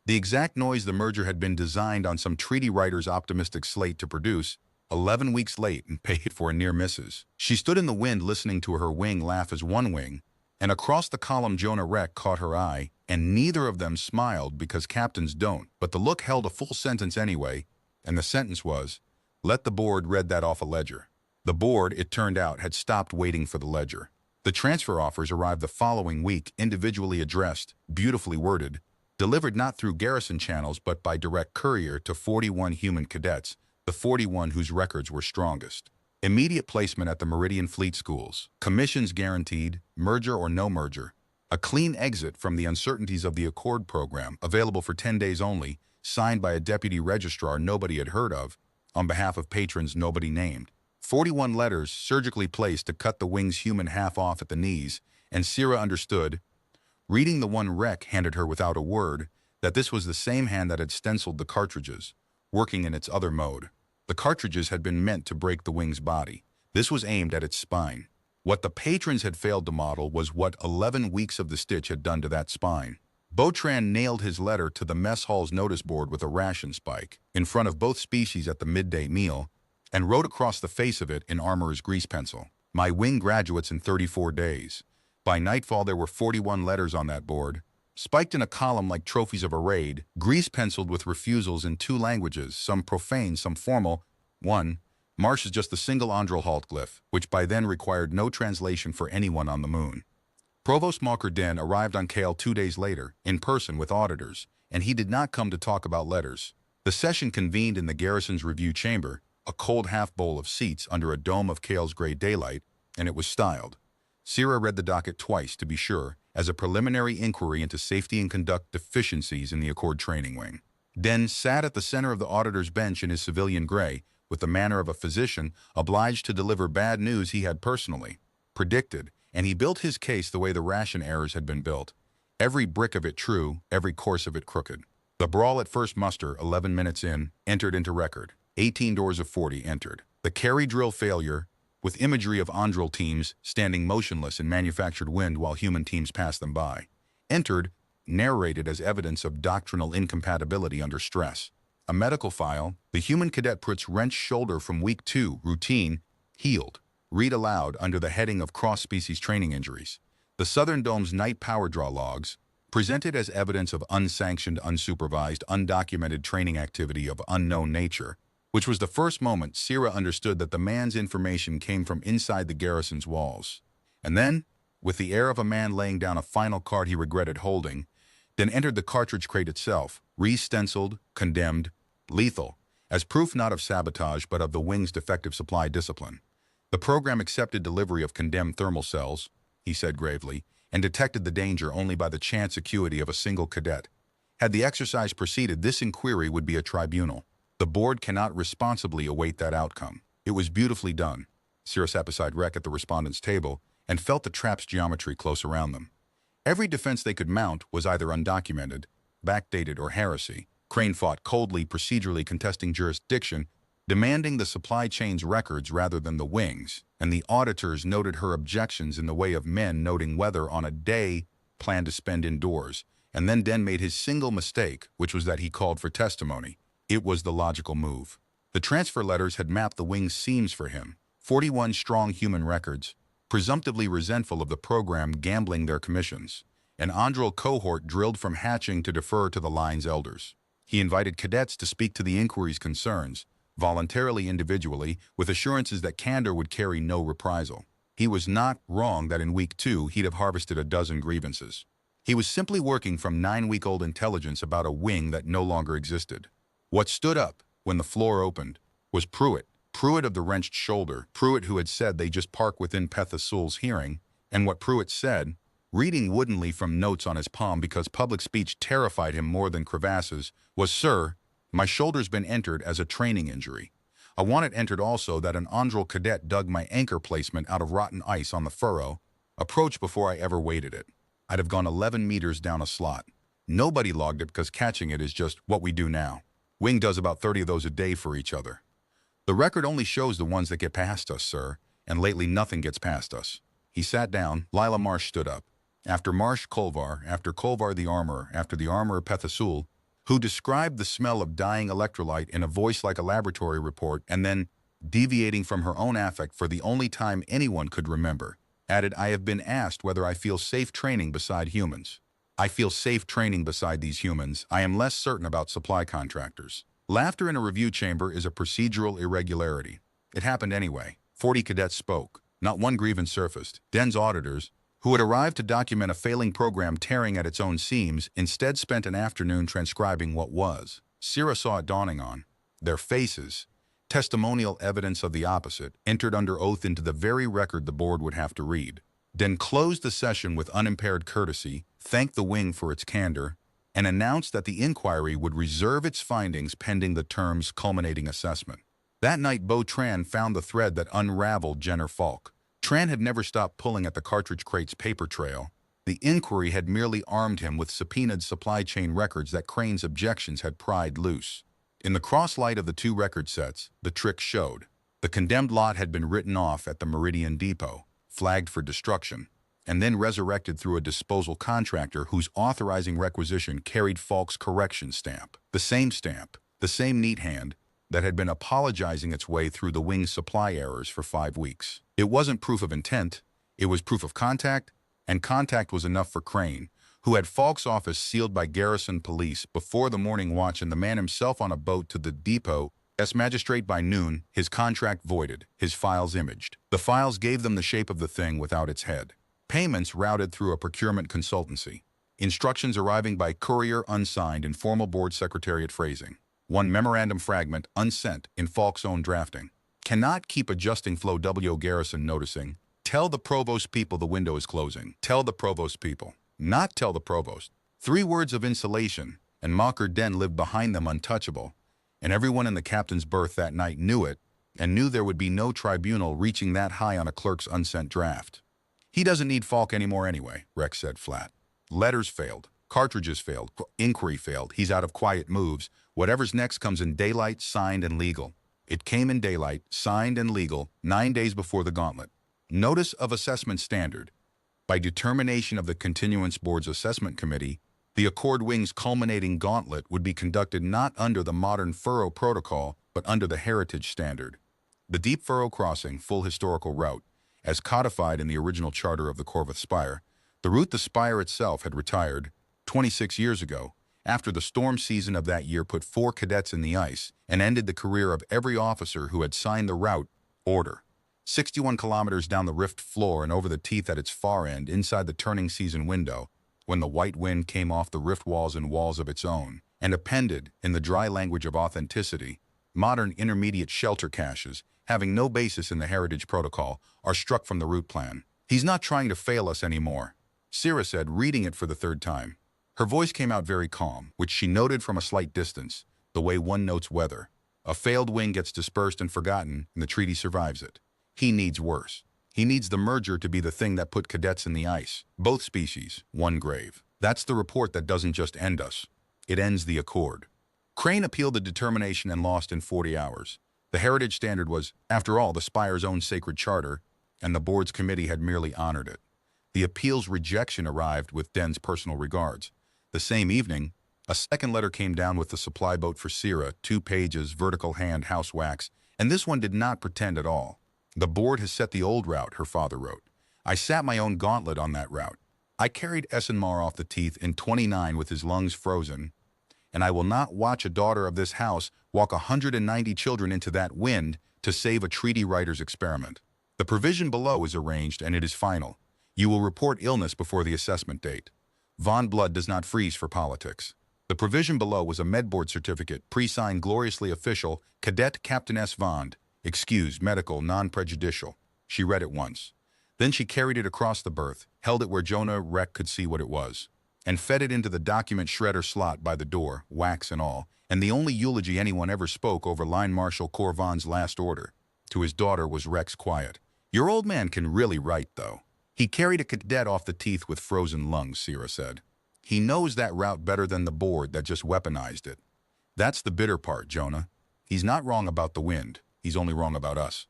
the exact noise the merger had been designed on some treaty writer's optimistic slate to produce, 11 weeks late and paid for near misses. She stood in the wind listening to her wing laugh as one wing, and across the column Jonah Reck caught her eye, and neither of them smiled because captains don't, but the look held a full sentence anyway, and the sentence was, "Let the board read that off a ledger." The board, it turned out, had stopped waiting for the ledger. The transfer offers arrived the following week, individually addressed, beautifully worded, delivered not through garrison channels but by direct courier to 41 human cadets, the 41 whose records were strongest. Immediate placement at the Meridian Fleet Schools. Commissions guaranteed, merger or no merger. A clean exit from the uncertainties of the Accord program, available for 10 days only, signed by a deputy registrar nobody had heard of, on behalf of patrons nobody named. 41 letters surgically placed to cut the wing's human half off at the knees, and Sierra understood, reading the one Rec handed her without a word, that this was the same hand that had stenciled the cartridges, working in its other mode. The cartridges had been meant to break the wing's body. This was aimed at its spine. What the patrons had failed to model was what 11 weeks of the stitch had done to that spine. Beautran nailed his letter to the mess hall's notice board with a ration spike, in front of both species at the midday meal, and wrote across the face of it in armorer's grease pencil, "My wing graduates in 34 days. By nightfall there were 41 letters on that board, spiked in a column like trophies of a raid, grease-penciled with refusals in 2 languages, some profane, some formal. 1. Marsh is just the single Andrel glyph, which by then required no translation for anyone on the moon. Provost Malker-Den arrived on Kale 2 days later, in person with auditors, and he did not come to talk about letters. The session convened in the garrison's review chamber, a cold half-bowl of seats under a dome of Kale's gray daylight, and it was styled. Sierra read the docket twice, to be sure, as a preliminary inquiry into safety and conduct deficiencies in the Accord training wing. Den sat at the center of the auditor's bench in his civilian gray, with the manner of a physician obliged to deliver bad news he had personally predicted, and he built his case the way the ration errors had been built. Every brick of it true, every course of it crooked. The brawl at first muster, 11 minutes in, entered into record. 18 doors of 40 entered. The carry drill failure, with imagery of Andrel teams standing motionless in manufactured wind while human teams passed them by, entered, narrated as evidence of doctrinal incompatibility under stress. A medical file, the human cadet Pruitt's wrenched shoulder from week 2, routine, healed. Read aloud under the heading of cross-species training injuries. The Southern Dome's night power draw logs, presented as evidence of unsanctioned, unsupervised, undocumented training activity of unknown nature, which was the first moment Sierra understood that the man's information came from inside the garrison's walls. And then, with the air of a man laying down a final card he regretted holding, then entered the cartridge crate itself, re-stenciled, condemned, lethal, as proof not of sabotage but of the wing's defective supply discipline. The program accepted delivery of condemned thermal cells, he said gravely, and detected the danger only by the chance acuity of a single cadet. Had the exercise proceeded, this inquiry would be a tribunal. The board cannot responsibly await that outcome. It was beautifully done. Sierra sat beside Rec at the respondent's table and felt the trap's geometry close around them. Every defense they could mount was either undocumented, backdated, or heresy. Crane fought coldly, procedurally contesting jurisdiction, demanding the supply chain's records rather than the wings, and the auditors noted her objections in the way of men noting whether on a day planned to spend indoors, and then Den made his single mistake, which was that he called for testimony. It was the logical move. The transfer letters had mapped the wing's seams for him, 41 strong human records, presumptively resentful of the program gambling their commissions. An Andral cohort drilled from hatching to defer to the line's elders. He invited cadets to speak to the inquiry's concerns, voluntarily individually, with assurances that candor would carry no reprisal. He was not wrong that in week 2 he'd have harvested a dozen grievances. He was simply working from 9-week-old intelligence about a wing that no longer existed. What stood up, when the floor opened, was Pruitt. Pruitt of the wrenched shoulder, Pruitt who had said they just park within Pethasul's hearing, and what Pruitt said, reading woodenly from notes on his palm because public speech terrified him more than crevasses, was, "Sir, my shoulder's been entered as a training injury. I want it entered also that an Andral cadet dug my anchor placement out of rotten ice on the furrow, approached before I ever weighted it. I'd have gone 11 meters down a slot. Nobody logged it because catching it is just what we do now. Wing does about 30 of those a day for each other. The record only shows the ones that get past us, sir, and lately nothing gets past us." He sat down. Lila Marsh stood up. After Marsh, Kolvar, after Kolvar the armorer, after the armorer Pethasul, who described the smell of dying electrolyte in a voice like a laboratory report, and then, deviating from her own affect for the only time anyone could remember, added, "I have been asked whether I feel safe training beside humans. I feel safe training beside these humans. I am less certain about supply contractors." Laughter in a review chamber is a procedural irregularity. It happened anyway. 40 cadets spoke. Not one grievance surfaced. Den's auditors, who had arrived to document a failing program tearing at its own seams, instead spent an afternoon transcribing what was. Sierra saw it dawning on their faces. Testimonial evidence of the opposite, entered under oath into the very record the board would have to read. Den closed the session with unimpaired courtesy, thanked the wing for its candor, and announced that the inquiry would reserve its findings pending the term's culminating assessment. That night, Beau Tran found the thread that unraveled Jenner Falk. Tran had never stopped pulling at the cartridge crate's paper trail. The inquiry had merely armed him with subpoenaed supply chain records that Crane's objections had pried loose. In the cross-light of the 2 record sets, the trick showed. The condemned lot had been written off at the Meridian Depot, flagged for destruction, and then resurrected through a disposal contractor whose authorizing requisition carried Falk's correction stamp, the same neat hand that had been apologizing its way through the wing's supply errors for 5 weeks. It wasn't proof of intent, it was proof of contact, and contact was enough for Crane, who had Falk's office sealed by garrison police before the morning watch and the man himself on a boat to the depot as magistrate by noon, his contract voided, his files imaged. The files gave them the shape of the thing without its head. Payments routed through a procurement consultancy. Instructions arriving by courier unsigned in formal board secretariat phrasing. One memorandum fragment unsent in Falk's own drafting. Cannot keep adjusting flow. W. Garrison noticing. Tell the provost people the window is closing. Tell the provost people. Not tell the provost. 3 words of insulation, and Mocker Den lived behind them untouchable, and everyone in the captain's berth that night knew it, and knew there would be no tribunal reaching that high on a clerk's unsent draft. "He doesn't need Falk anymore anyway," Rex said flat. "Letters failed. Cartridges failed. Inquiry failed. He's out of quiet moves. Whatever's next comes in daylight, signed, and legal." It came in daylight, signed, and legal, 9 days before the gauntlet. Notice of Assessment Standard. By determination of the Continuance Board's Assessment Committee, the Accord Wing's culminating gauntlet would be conducted not under the modern furrow protocol, but under the Heritage Standard. The Deep Furrow Crossing, full historical route, as codified in the original charter of the Corvus Spire, the route the Spire itself had retired 26 years ago, after the storm season of that year put 4 cadets in the ice and ended the career of every officer who had signed the route order. 61 kilometers down the rift floor and over the teeth at its far end inside the turning season window, when the white wind came off the rift walls and walls of its own, and appended, in the dry language of authenticity, modern intermediate shelter caches, having no basis in the Heritage Protocol, are struck from the route plan. "He's not trying to fail us anymore," Sierra said, reading it for the 3rd time. Her voice came out very calm, which she noted from a slight distance, the way one notes weather. A failed wing gets dispersed and forgotten, and the treaty survives it. He needs worse. He needs the merger to be the thing that put cadets in the ice. Both species, one grave. That's the report that doesn't just end us. It ends the Accord. Crane appealed the determination and lost in 40 hours. The Heritage Standard was, after all, the Spire's own sacred charter, and the board's committee had merely honored it. The appeal's rejection arrived with Den's personal regards. The same evening, a second letter came down with the supply boat for Sierra, 2 pages, vertical hand house wax, and this one did not pretend at all. "The board has set the old route," her father wrote. "I sat my own gauntlet on that route. I carried Essenmar off the teeth in 29 with his lungs frozen, and I will not watch a daughter of this house walk 190 children into that wind to save a treaty writer's experiment. The provision below is arranged and it is final. You will report illness before the assessment date. Von Blood does not freeze for politics. The provision below was a medboard certificate, pre-signed gloriously official, Cadet Captain S. Vond, excused, medical, non-prejudicial. She read it once. Then she carried it across the berth, held it where Jonah Reck could see what it was, and fed it into the document shredder slot by the door, wax and all, and the only eulogy anyone ever spoke over Line Marshal Corvon's last order to his daughter was Reck's quiet. Your old man can really write, though. He carried a cadet off the teeth with frozen lungs, Sierra said. He knows that route better than the board that just weaponized it. That's the bitter part, Jonah. He's not wrong about the wind. He's only wrong about us.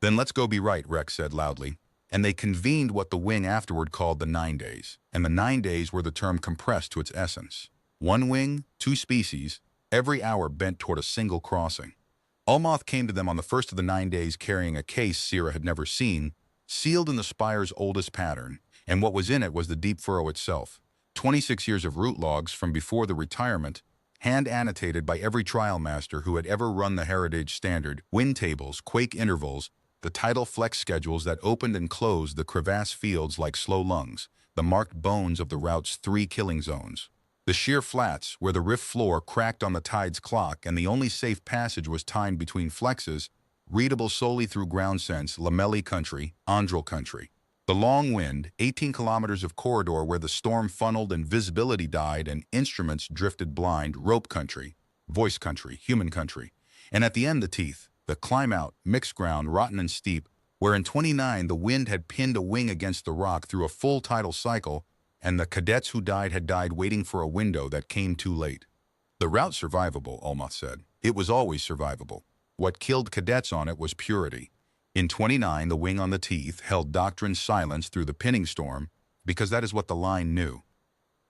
Then let's go be right, Reck said loudly. And they convened what the wing afterward called the 9 days. And the 9 days were the term compressed to its essence. One wing, two species, every hour bent toward a single crossing. Ulmoth came to them on the first of the 9 days carrying a case Sierra had never seen, sealed in the spire's oldest pattern, and what was in it was the deep furrow itself. 26 years of route logs from before the retirement, hand-annotated by every trial master who had ever run the Heritage Standard, wind tables, quake intervals, the tidal flex schedules that opened and closed the crevasse fields like slow lungs, the marked bones of the route's 3 killing zones. The sheer flats, where the rift floor cracked on the tide's clock and the only safe passage was timed between flexes, readable solely through ground sense, lamelli country, andral country. The long wind, 18 kilometers of corridor where the storm funneled and visibility died and instruments drifted blind, rope country, voice country, human country. And at the end the teeth, the climb out, mixed ground, rotten and steep, where in 29 the wind had pinned a wing against the rock through a full tidal cycle, and the cadets who died had died waiting for a window that came too late. The route survivable, Ulmoth said. It was always survivable. What killed cadets on it was purity. In 29, the wing on the teeth held doctrine silence through the pinning storm because that is what the line knew.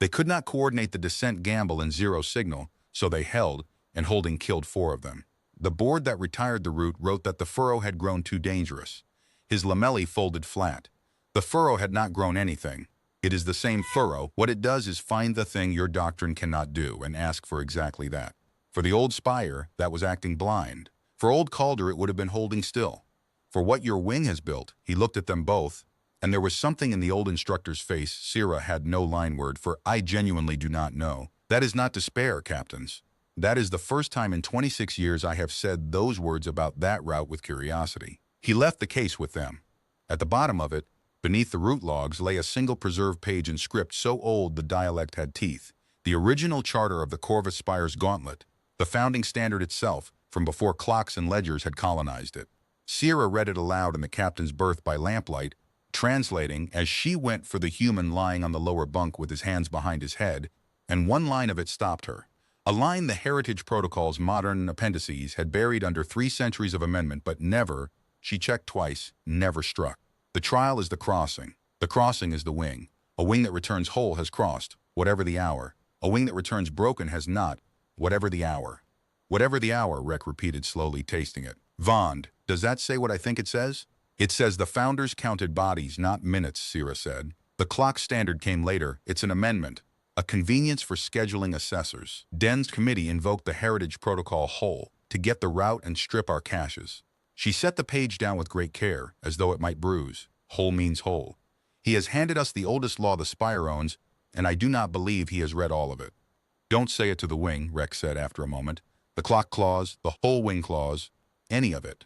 They could not coordinate the descent gamble and zero signal, so they held, and holding killed 4 of them. The board that retired the route wrote that the furrow had grown too dangerous. His lamelli folded flat. The furrow had not grown anything. It is the same furrow. What it does is find the thing your doctrine cannot do and ask for exactly that. For the old spire, that was acting blind. For old Calder, it would have been holding still. For what your wing has built, he looked at them both, and there was something in the old instructor's face Sierra had no line word for. I genuinely do not know. That is not despair, captains. That is the first time in 26 years I have said those words about that route with curiosity. He left the case with them. At the bottom of it, beneath the route logs, lay a single preserved page in script so old the dialect had teeth. The original charter of the Corvus Spire's gauntlet, the founding standard itself, from before clocks and ledgers had colonized it. Sierra read it aloud in the captain's berth by lamplight, translating as she went for the human lying on the lower bunk with his hands behind his head, and one line of it stopped her. A line the Heritage Protocol's modern appendices had buried under 3 centuries of amendment, but never, she checked twice, never struck. The trial is the crossing. The crossing is the wing. A wing that returns whole has crossed, whatever the hour. A wing that returns broken has not, whatever the hour. Whatever the hour, Reck repeated slowly, tasting it. Vond, does that say what I think it says? It says the founders counted bodies, not minutes, Sierra said. The clock standard came later. It's an amendment, a convenience for scheduling assessors. Den's committee invoked the Heritage Protocol whole to get the route and strip our caches. She set the page down with great care, as though it might bruise. Whole means whole. He has handed us the oldest law the Spire owns, and I do not believe he has read all of it. Don't say it to the wing, Rex said after a moment. The clock clause, the whole wing clause, any of it.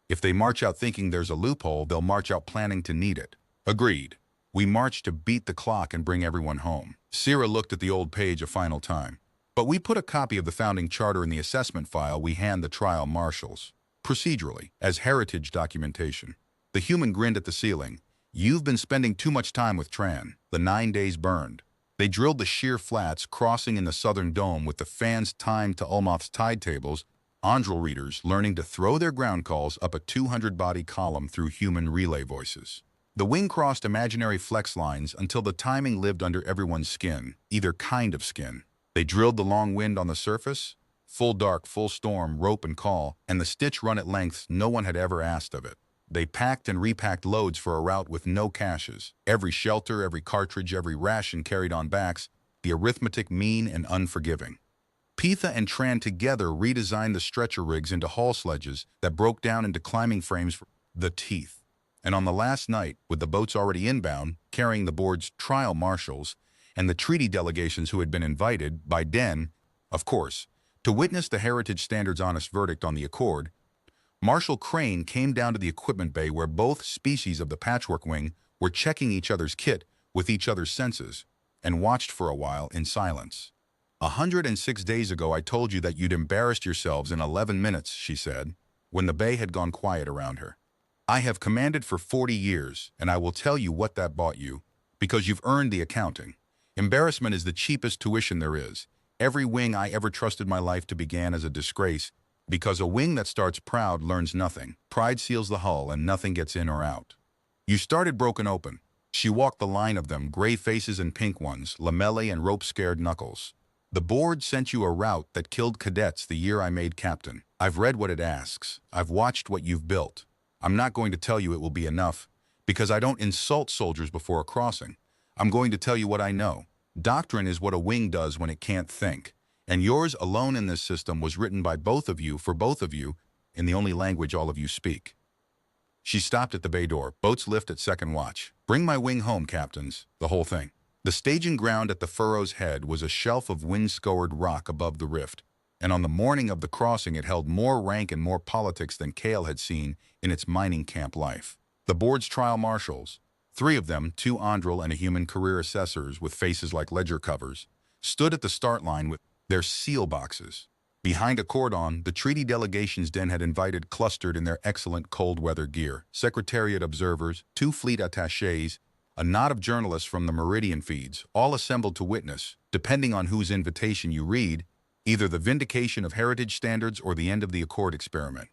If they march out thinking there's a loophole, they'll march out planning to need it. Agreed. We march to beat the clock and bring everyone home. Sierra looked at the old page a final time. But we put a copy of the founding charter in the assessment file we hand the trial marshals, procedurally, as heritage documentation. The human grinned at the ceiling. You've been spending too much time with Tran. The 9 days burned. They drilled the sheer flats, crossing in the southern dome with the fans timed to Ulmoth's tide tables, Andral readers learning to throw their ground calls up a 200-body column through human relay voices. The wing crossed imaginary flex lines until the timing lived under everyone's skin, either kind of skin. They drilled the long wind on the surface, full dark, full storm, rope and call, and the stitch run at lengths no one had ever asked of it. They packed and repacked loads for a route with no caches. Every shelter, every cartridge, every ration carried on backs, the arithmetic mean and unforgiving. Pitha and Tran together redesigned the stretcher rigs into haul sledges that broke down into climbing frames for the teeth. And on the last night, with the boats already inbound, carrying the board's trial marshals, and the treaty delegations who had been invited, by Den, of course, to witness the Heritage Standard's honest verdict on the Accord, Marshal Crane came down to the equipment bay where both species of the Patchwork Wing were checking each other's kit with each other's senses, and watched for a while in silence. 106 days ago I told you that you'd embarrassed yourselves in 11 minutes, she said, when the bay had gone quiet around her. I have commanded for 40 years, and I will tell you what that bought you, because you've earned the accounting. Embarrassment is the cheapest tuition there is. Every wing I ever trusted my life to began as a disgrace, because a wing that starts proud learns nothing. Pride seals the hull and nothing gets in or out. You started broken open. She walked the line of them, gray faces and pink ones, lamellae and rope-scared knuckles. The board sent you a route that killed cadets the year I made captain. I've read what it asks. I've watched what you've built. I'm not going to tell you it will be enough, because I don't insult soldiers before a crossing. I'm going to tell you what I know. Doctrine is what a wing does when it can't think. And yours alone in this system was written by both of you for both of you in the only language all of you speak. She stopped at the bay door. Boats lift at second watch. Bring my wing home, captains. The whole thing. The staging ground at the furrow's head was a shelf of wind-scoured rock above the rift, and on the morning of the crossing it held more rank and more politics than Cale had seen in its mining camp life. The board's trial marshals, 3 of them, 2 Andral and a human career assessors with faces like ledger covers, stood at the start line with their seal boxes. Behind a cordon, the treaty delegations Den had invited clustered in their excellent cold weather gear, Secretariat observers, 2 fleet attachés, a knot of journalists from the Meridian feeds, all assembled to witness, depending on whose invitation you read, either the vindication of heritage standards or the end of the Accord experiment.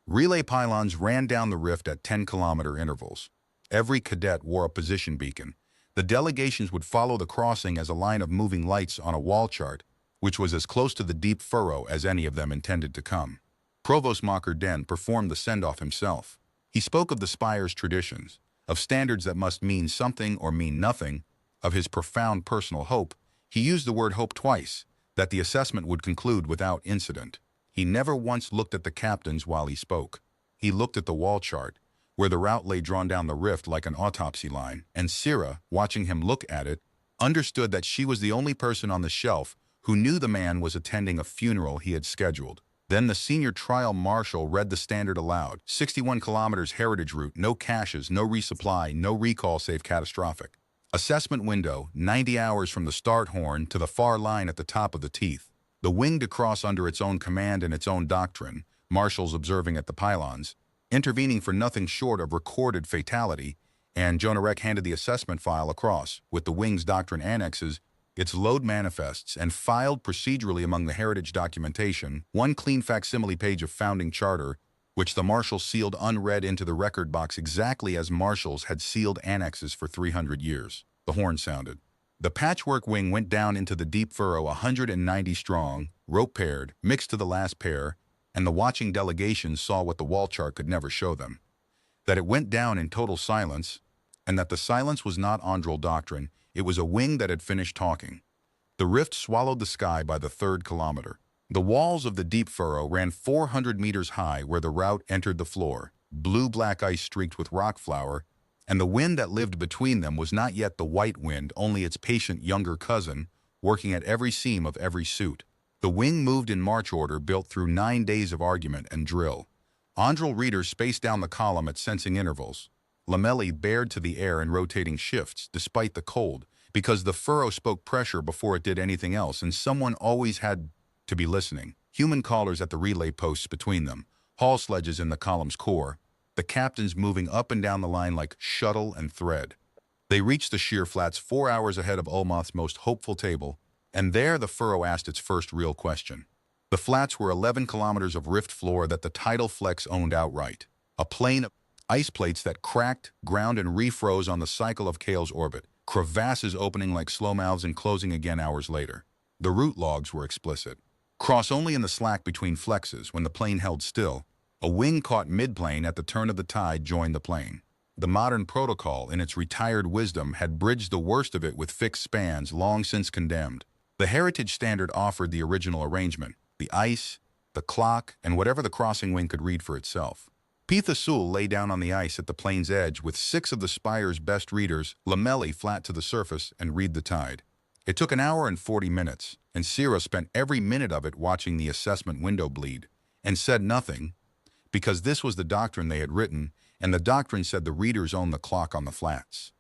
Relay pylons ran down the rift at 10-kilometer intervals. Every cadet wore a position beacon. The delegations would follow the crossing as a line of moving lights on a wall chart, which was as close to the deep furrow as any of them intended to come. Provost Mocker Den performed the send-off himself. He spoke of the Spire's traditions, of standards that must mean something or mean nothing, of his profound personal hope. He used the word hope twice, that the assessment would conclude without incident. He never once looked at the captains while he spoke. He looked at the wall chart, where the route lay drawn down the rift like an autopsy line, and Syrah, watching him look at it, understood that she was the only person on the shelf who knew the man was attending a funeral he had scheduled. Then the senior trial marshal read the standard aloud. 61 kilometers heritage route, no caches, no resupply, no recall save catastrophic. Assessment window, 90 hours from the start horn to the far line at the top of the teeth. The wing to cross under its own command and its own doctrine, marshals observing at the pylons, intervening for nothing short of recorded fatality, and Jonarek handed the assessment file across, with the wing's doctrine annexes, its load manifests, and filed procedurally among the heritage documentation, 1 clean facsimile page of founding charter, which the marshal sealed unread into the record box exactly as marshals had sealed annexes for 300 years. The horn sounded. The Patchwork Wing went down into the deep furrow 190 strong, rope-paired, mixed to the last pair, and the watching delegations saw what the wall chart could never show them. That it went down in total silence, and that the silence was not Andral doctrine. It was a wing that had finished talking. The rift swallowed the sky by the 3rd kilometer. The walls of the deep furrow ran 400 meters high where the route entered the floor, blue-black ice streaked with rock flour, and the wind that lived between them was not yet the white wind, only its patient younger cousin, working at every seam of every suit. The wing moved in march order built through 9 days of argument and drill. Andral readers spaced down the column at sensing intervals. Lamellae bared to the air in rotating shifts, despite the cold, because the furrow spoke pressure before it did anything else, and someone always had to be listening. Human callers at the relay posts between them, haul sledges in the column's core, the captains moving up and down the line like shuttle and thread. They reached the sheer flats 4 hours ahead of Olmoth's most hopeful table, and there the furrow asked its first real question. The flats were 11 kilometers of rift floor that the tidal flex owned outright, a plain of ice plates that cracked, ground, and refroze on the cycle of Cale's orbit, crevasses opening like slow mouths and closing again hours later. The route logs were explicit. Cross only in the slack between flexes when the plane held still, A wing caught mid-plane at the turn of the tide joined the plane. The modern protocol, in its retired wisdom, had bridged the worst of it with fixed spans long since condemned. The Heritage Standard offered the original arrangement, the ice, the clock, and whatever the crossing wing could read for itself. Pith Asul lay down on the ice at the plane's edge with 6 of the Spire's best readers, lamellae flat to the surface, and read the tide. It took an hour and 40 minutes, and Sierra spent every minute of it watching the assessment window bleed, and said nothing, because this was the doctrine they had written, and the doctrine said the readers owned the clock on the flats.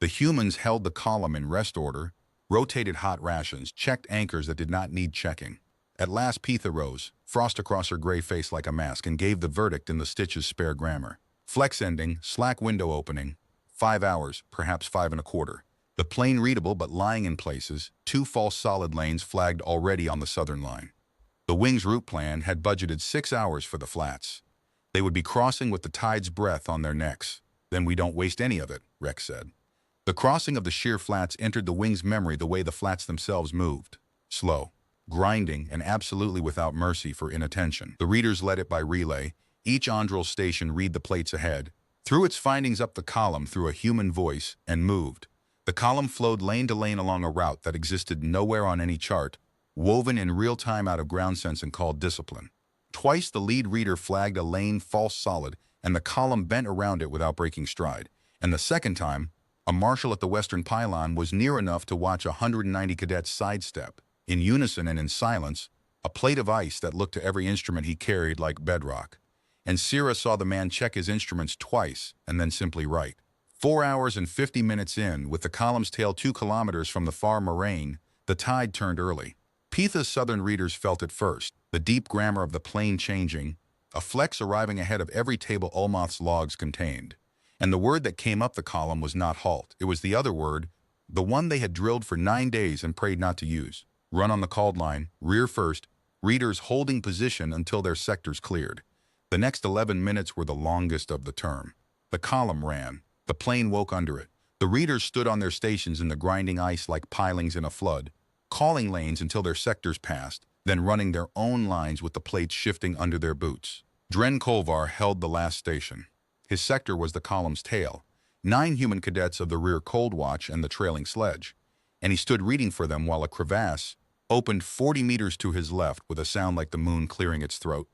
The humans held the column in rest order, rotated hot rations, checked anchors that did not need checking. At last Pith arose, frost across her gray face like a mask, and gave the verdict in the Stitch's spare grammar. Flex ending, slack window opening, 5 hours, perhaps 5 1/4. The plane readable but lying in places, 2 false solid lanes flagged already on the southern line. The wing's route plan had budgeted 6 hours for the flats. They would be crossing with the tide's breath on their necks. Then we don't waste any of it, Rex said. The crossing of the sheer flats entered the wing's memory the way the flats themselves moved. Slow, grinding, and absolutely without mercy for inattention. The readers led it by relay. Each Andril station read the plates ahead, threw its findings up the column through a human voice, and moved. The column flowed lane to lane along a route that existed nowhere on any chart, woven in real time out of ground sense and called discipline. Twice the lead reader flagged a lane false solid, and the column bent around it without breaking stride. And the second time, a marshal at the western pylon was near enough to watch 190 cadets sidestep, in unison and in silence, a plate of ice that looked to every instrument he carried like bedrock. And Sierra saw the man check his instruments twice and then simply write. 4 hours and 50 minutes in, with the column's tail 2 kilometers from the far moraine, the tide turned early. Pitha's southern readers felt it first, the deep grammar of the plane changing, a flex arriving ahead of every table Olmoth's logs contained. And the word that came up the column was not halt. It was the other word, the one they had drilled for 9 days and prayed not to use. Run on the called line, rear first, readers holding position until their sectors cleared. The next 11 minutes were the longest of the term. The column ran. The plane woke under it. The readers stood on their stations in the grinding ice like pilings in a flood, calling lanes until their sectors passed, then running their own lines with the plates shifting under their boots. Dren Kolvar held the last station. His sector was the column's tail, 9 human cadets of the rear cold watch and the trailing sledge, and he stood reading for them while a crevasse opened 40 meters to his left with a sound like the moon clearing its throat.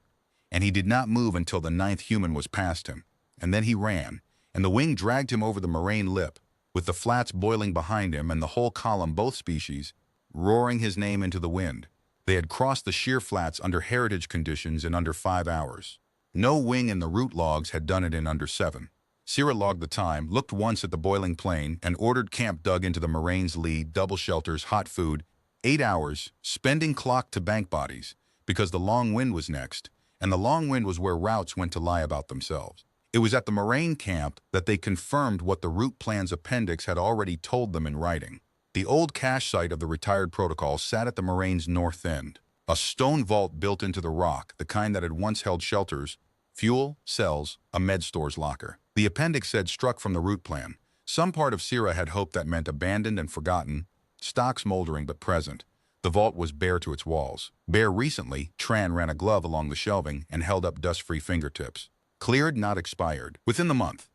And he did not move until the 9th human was past him, and then he ran, and the wing dragged him over the moraine lip, with the flats boiling behind him and the whole column, both species, roaring his name into the wind. They had crossed the sheer flats under heritage conditions in under 5 hours. No wing in the route logs had done it in under 7. Sierra logged the time, looked once at the boiling plane, and ordered camp dug into the moraine's lee, double shelters, hot food, 8 hours, spending clock to bank bodies, because the long wind was next, and the long wind was where routes went to lie about themselves. It was at the moraine camp that they confirmed what the route plan's appendix had already told them in writing. The old cache site of the retired protocol sat at the moraine's north end, a stone vault built into the rock, the kind that had once held shelters, fuel, cells, a med store's locker. The appendix said struck from the route plan. Some part of Sierra had hoped that meant abandoned and forgotten, stock smoldering but present. The vault was bare to its walls. Bare recently, Tran ran a glove along the shelving and held up dust-free fingertips. Cleared, not expired. Within the month,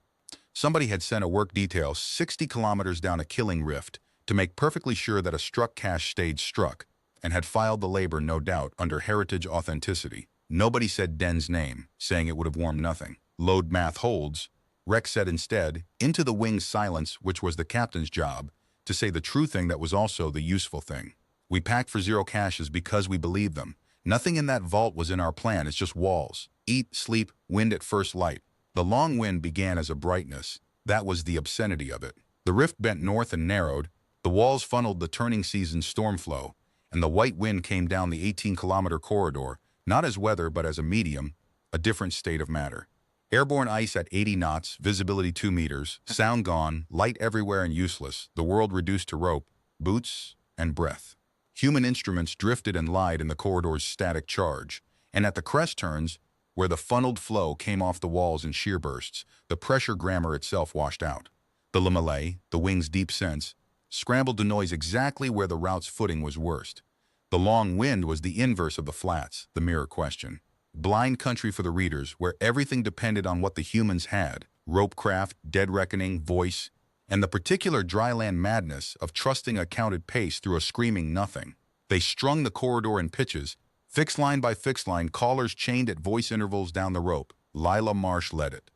somebody had sent a work detail 60 kilometers down a killing rift to make perfectly sure that a struck cache stayed struck, and had filed the labor, no doubt, under heritage authenticity. Nobody said Den's name, saying it would have warmed nothing. Load math holds. Rex said instead, into the wing's silence, which was the captain's job, to say the true thing that was also the useful thing. We packed for 0 caches because we believed them. Nothing in that vault was in our plan, it's just walls. Eat, sleep, wind at first light. The long wind began as a brightness. That was the obscenity of it. The rift bent north and narrowed. The walls funneled the turning season's storm flow, and the white wind came down the 18-kilometer corridor, not as weather but as a medium, a different state of matter. Airborne ice at 80 knots, visibility 2 meters, sound gone, light everywhere and useless, the world reduced to rope, boots, and breath. Human instruments drifted and lied in the corridor's static charge, and at the crest turns, where the funneled flow came off the walls in shear bursts, the pressure grammar itself washed out. The lamellae, the wing's deep sense, scrambled to noise exactly where the route's footing was worst. The long wind was the inverse of the flats, the mirror question. blind country for the readers, where everything depended on what the humans had: ropecraft, dead reckoning, voice, and the particular dryland madness of trusting a counted pace through a screaming nothing. They strung the corridor in pitches, fixed line by fixed line, callers chained at voice intervals down the rope. Lila Marsh led it.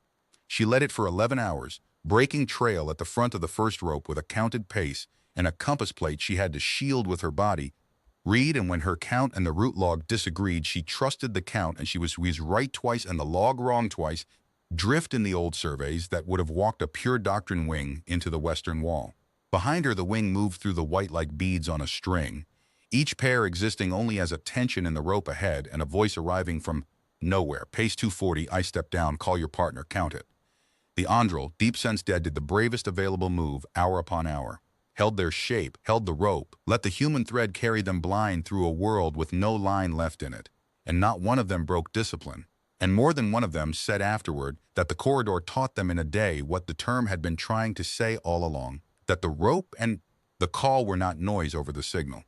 She led it for 11 hours, breaking trail at the front of the first rope with a counted pace and a compass plate she had to shield with her body. Read, and when her count and the route log disagreed, she trusted the count and she was right twice and the log wrong twice. Drift in the old surveys that would have walked a pure doctrine wing into the western wall. Behind her, the wing moved through the white like beads on a string, each pair existing only as a tension in the rope ahead and a voice arriving from nowhere. Pace 240, I step down, call your partner, count it. The Andrel, deep sense dead, did the bravest available move hour upon hour. Held their shape, held the rope, let the human thread carry them blind through a world with no line left in it. And not one of them broke discipline. And more than one of them said afterward that the corridor taught them in a day what the term had been trying to say all along, that the rope and the call were not noise over the signal.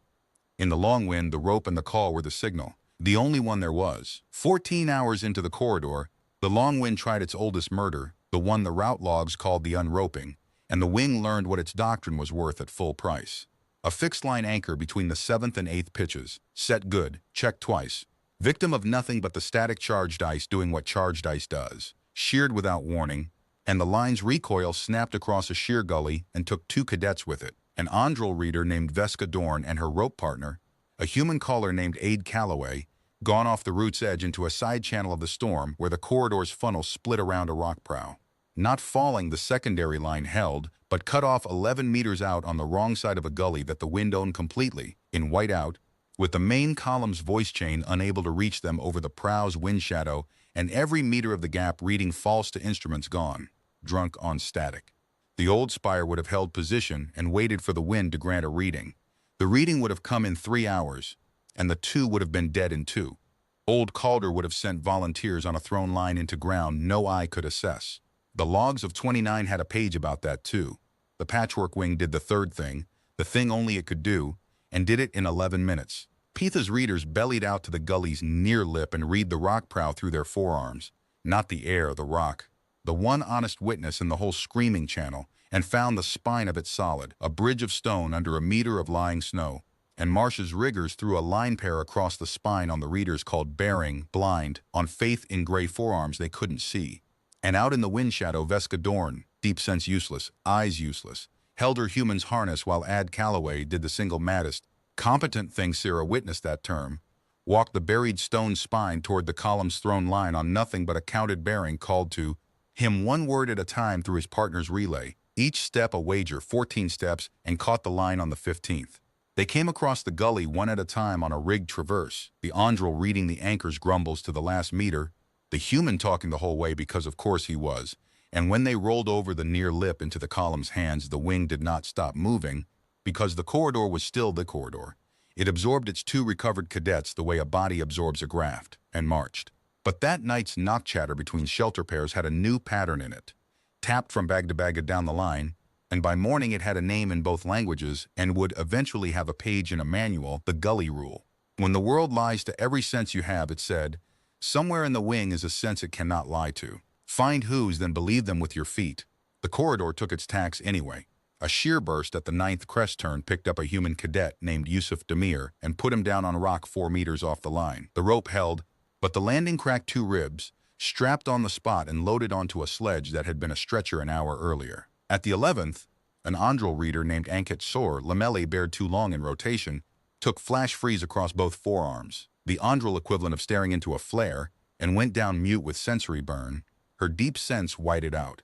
In the long wind, the rope and the call were the signal, the only one there was. 14 hours into the corridor, the long wind tried its oldest murder, the one the route logs called the unroping, and the wing learned what its doctrine was worth at full price. A fixed line anchor between the 7th and 8th pitches, set good, checked twice, victim of nothing but the static charged ice doing what charged ice does, sheared without warning, and the line's recoil snapped across a sheer gully and took 2 cadets with it, an Andrel reader named Veska Dorn and her rope partner, a human caller named Aid Calloway, gone off the route's edge into a side channel of the storm where the corridor's funnel split around a rock prow. Not falling, the secondary line held, but cut off 11 meters out on the wrong side of a gully that the wind owned completely, in whiteout, with the main column's voice chain unable to reach them over the prow's wind shadow and every meter of the gap reading false to instruments gone, drunk on static. The old spire would have held position and waited for the wind to grant a reading. The reading would have come in 3 hours, and the 2 would have been dead in 2. Old Calder would have sent volunteers on a thrown line into ground no eye could assess. The logs of 29 had a page about that too. The patchwork wing did the third thing, the thing only it could do, and did it in 11 minutes. Pitha's readers bellied out to the gully's near lip and read the rock prow through their forearms, not the air, the rock, the one honest witness in the whole screaming channel, and found the spine of it solid, a bridge of stone under a meter of lying snow. And Marsh's riggers threw a line pair across the spine on the readers called bearing, blind, on faith in gray forearms they couldn't see. And out in the wind shadow, Veska Dorn, deep sense useless, eyes useless, held her human's harness while Ad Calloway did the single maddest, competent thing Sarah witnessed that term, walked the buried stone spine toward the column's thrown line on nothing but a counted bearing called to him one word at a time through his partner's relay, each step a wager, 14 steps, and caught the line on the 15th. They came across the gully one at a time on a rigged traverse, the Andrel reading the anchor's grumbles to the last meter, the human talking the whole way because of course he was, and when they rolled over the near lip into the column's hands, the wing did not stop moving because the corridor was still the corridor. It absorbed its 2 recovered cadets the way a body absorbs a graft, and marched. But that night's knock chatter between shelter pairs had a new pattern in it, tapped from bag to bag down the line, and by morning it had a name in both languages and would eventually have a page in a manual, the Gully Rule. When the world lies to every sense you have, it said, somewhere in the wing is a sense it cannot lie to. Find whose, then believe them with your feet. The corridor took its tax anyway. A sheer burst at the 9th crest turn picked up a human cadet named Yusuf Demir and put him down on rock 4 meters off the line. The rope held, but the landing cracked 2 ribs, strapped on the spot and loaded onto a sledge that had been a stretcher an hour earlier. At the 11th, an Andrel reader named Ankit Sor, lamellae bared too long in rotation, took flash freeze across both forearms, the Andrel equivalent of staring into a flare, and went down mute with sensory burn. Her deep sense whited out.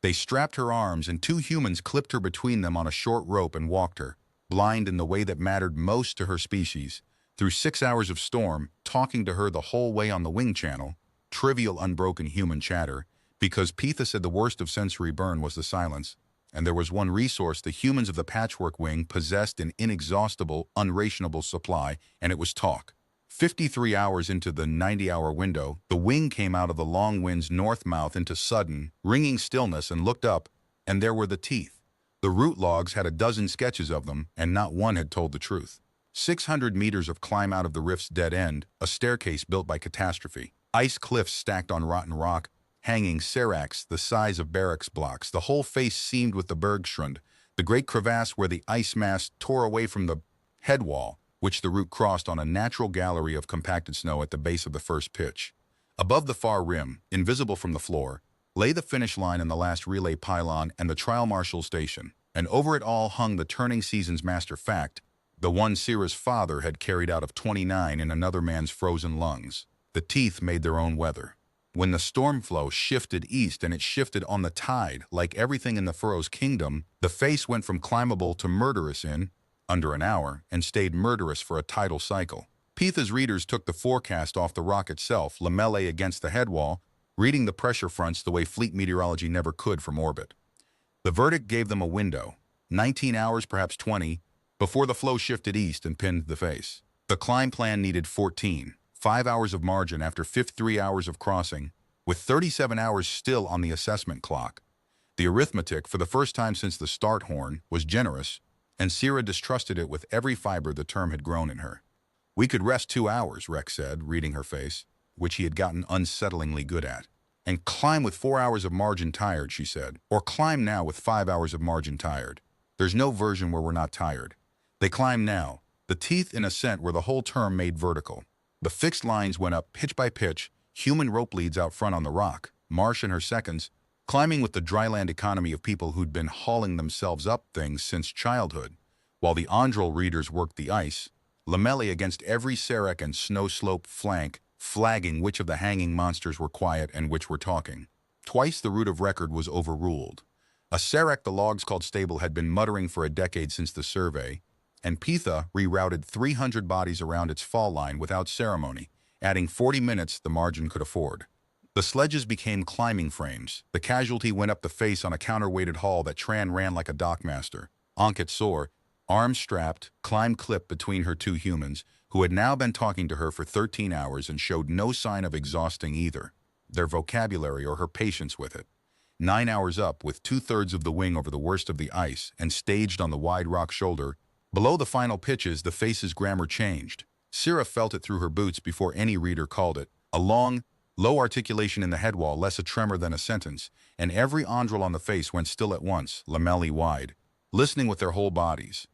They strapped her arms and 2 humans clipped her between them on a short rope and walked her, blind in the way that mattered most to her species, through 6 hours of storm, talking to her the whole way on the wing channel, trivial unbroken human chatter, because Pitha said the worst of sensory burn was the silence, and there was one resource the humans of the patchwork wing possessed in inexhaustible, unrationable supply, and it was talk. 53 hours into the 90-hour window, the wing came out of the long wind's north mouth into sudden, ringing stillness and looked up, and there were the teeth. The route logs had a dozen sketches of them, and not one had told the truth. 600 meters of climb out of the rift's dead end, a staircase built by catastrophe. Ice cliffs stacked on rotten rock, hanging seracs the size of barracks blocks. The whole face seamed with the bergschrund, the great crevasse where the ice mass tore away from the head wall, which the route crossed on a natural gallery of compacted snow at the base of the first pitch. Above the far rim, invisible from the floor, lay the finish line and the last relay pylon and the trial marshal station, and over it all hung the turning season's master fact, the one Sierra's father had carried out of 29 in another man's frozen lungs. The teeth made their own weather. When the storm flow shifted east, and it shifted on the tide, like everything in the furrow's kingdom, the face went from climbable to murderous in under an hour, and stayed murderous for a tidal cycle. Pitha's readers took the forecast off the rock itself, lamellae against the head wall, reading the pressure fronts the way fleet meteorology never could from orbit. The verdict gave them a window, 19 hours, perhaps 20, before the flow shifted east and pinned the face. The climb plan needed 14, 5 hours of margin after 53 hours of crossing, with 37 hours still on the assessment clock. The arithmetic, for the first time since the start horn, was generous, and Sierra distrusted it with every fiber the term had grown in her. "We could rest 2 hours," Rex said, reading her face, which he had gotten unsettlingly good at. "And climb with 4 hours of margin tired," she said. "Or climb now with 5 hours of margin tired. There's no version where we're not tired." They climbed now. The teeth in ascent were the whole term made vertical. The fixed lines went up pitch by pitch, human rope leads out front on the rock, Marsh and her seconds, climbing with the dryland economy of people who'd been hauling themselves up things since childhood, while the Androl readers worked the ice, lamellae against every serac and snow slope flank, flagging which of the hanging monsters were quiet and which were talking. Twice the route of record was overruled. A serac the logs called stable had been muttering for a decade since the survey, and Pitha rerouted 300 bodies around its fall line without ceremony, adding 40 minutes the margin could afford. The sledges became climbing frames. The casualty went up the face on a counterweighted haul that Tran ran like a dockmaster. Ankit Sor, arms strapped, climbed clip between her two humans, who had now been talking to her for 13 hours and showed no sign of exhausting either their vocabulary or her patience with it. 9 hours up, with 2/3 of the wing over the worst of the ice and staged on the wide rock shoulder, below the final pitches, the face's grammar changed. Sierra felt it through her boots before any reader called it. A long, low articulation in the head wall, less a tremor than a sentence, and every androl on the face went still at once, lamellae wide, listening with their whole bodies.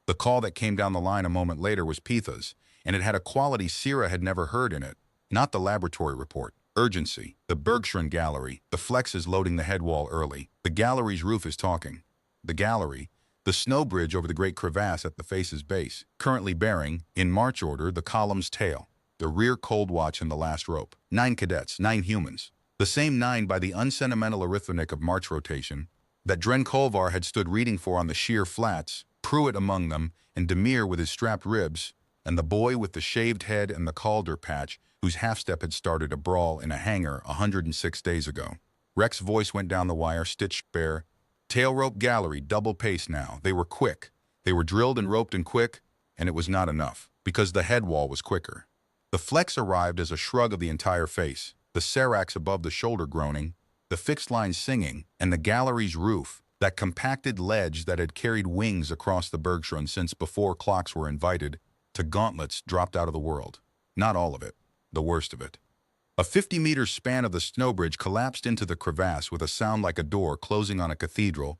The call that came down the line a moment later was Pitha's, and it had a quality Sierra had never heard in it, not the laboratory report. Urgency. The Bergschrund gallery. The flex is loading the head wall early. The gallery's roof is talking. The gallery, the snow bridge over the great crevasse at the face's base, currently bearing, in march order, the column's tail, the rear cold watch and the last rope. 9 cadets, 9 humans. The same 9 by the unsentimental arithmetic of march rotation that Dren Kolvar had stood reading for on the sheer flats, Pruitt among them, and Demir with his strapped ribs, and the boy with the shaved head and the Calder patch, whose half-step had started a brawl in a hangar 106 days ago. Rex's voice went down the wire, stitched bare. Tail rope gallery, double pace now. They were quick. They were drilled and roped and quick, and it was not enough, because the head wall was quicker. The flex arrived as a shrug of the entire face, the seracs above the shoulder groaning, the fixed lines singing, and the gallery's roof, that compacted ledge that had carried wings across the Bergschrund since before clocks were invited, to gauntlets dropped out of the world. Not all of it. The worst of it. A 50-meter span of the snow bridge collapsed into the crevasse with a sound like a door closing on a cathedral,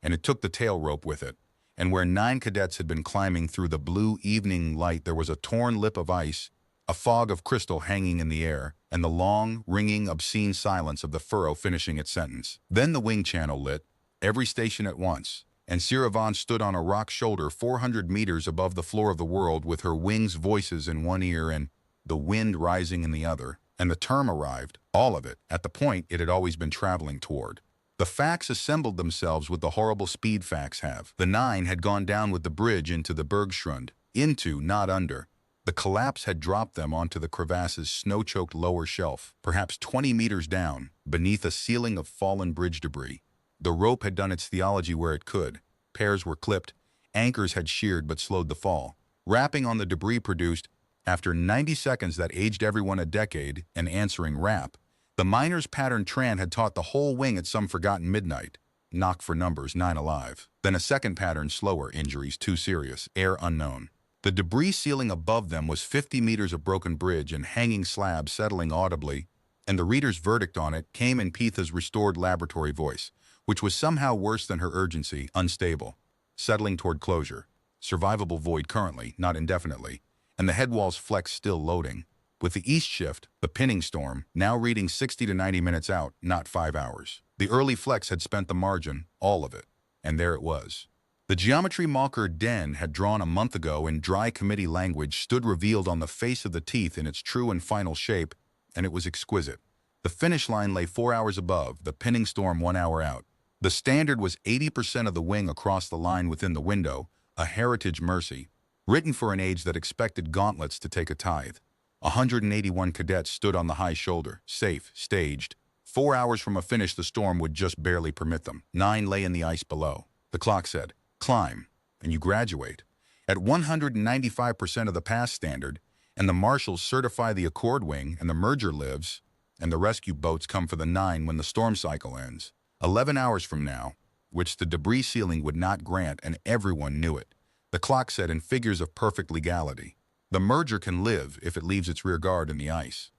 and it took the tail rope with it. And where 9 cadets had been climbing through the blue evening light, there was a torn lip of ice, a fog of crystal hanging in the air, and the long, ringing, obscene silence of the furrow finishing its sentence. Then the wing channel lit, every station at once, and Sierra Vaughn stood on a rock shoulder 400 meters above the floor of the world with her wings' voices in one ear and the wind rising in the other, and the term arrived, all of it, at the point it had always been traveling toward. The facts assembled themselves with the horrible speed facts have. The 9 had gone down with the bridge into the Bergschrund, into, not under. The collapse had dropped them onto the crevasse's snow-choked lower shelf, perhaps 20 meters down, beneath a ceiling of fallen bridge debris. The rope had done its theology where it could. Pairs were clipped, anchors had sheared but slowed the fall. Rapping on the debris produced, after 90 seconds that aged everyone a decade, an answering rap. The miner's pattern Tran had taught the whole wing at some forgotten midnight. Knock for numbers, 9 alive. Then a second pattern, slower, injuries too serious, air unknown. The debris ceiling above them was 50 meters of broken bridge and hanging slabs settling audibly, and the reader's verdict on it came in Pitha's restored laboratory voice, which was somehow worse than her urgency, unstable, settling toward closure, survivable void currently, not indefinitely, and the headwall's flex still loading, with the east shift, the pinning storm, now reading 60 to 90 minutes out, not 5 hours. The early flex had spent the margin, all of it, and there it was. The geometry marker Den had drawn a month ago in dry committee language stood revealed on the face of the teeth in its true and final shape, and it was exquisite. The finish line lay 4 hours above, the pinning storm 1 hour out. The standard was 80% of the wing across the line within the window, a heritage mercy, written for an age that expected gauntlets to take a tithe. 181 cadets stood on the high shoulder, safe, staged. 4 hours from a finish the storm would just barely permit them. 9 lay in the ice below. The clock said, "Climb, and you graduate." At 195% of the pass standard, and the marshals certify the accord wing, and the merger lives, and the rescue boats come for the 9 when the storm cycle ends. 11 hours from now, which the debris ceiling would not grant, and everyone knew it. The clock said in figures of perfect legality, the merger can live if it leaves its rear guard in the ice.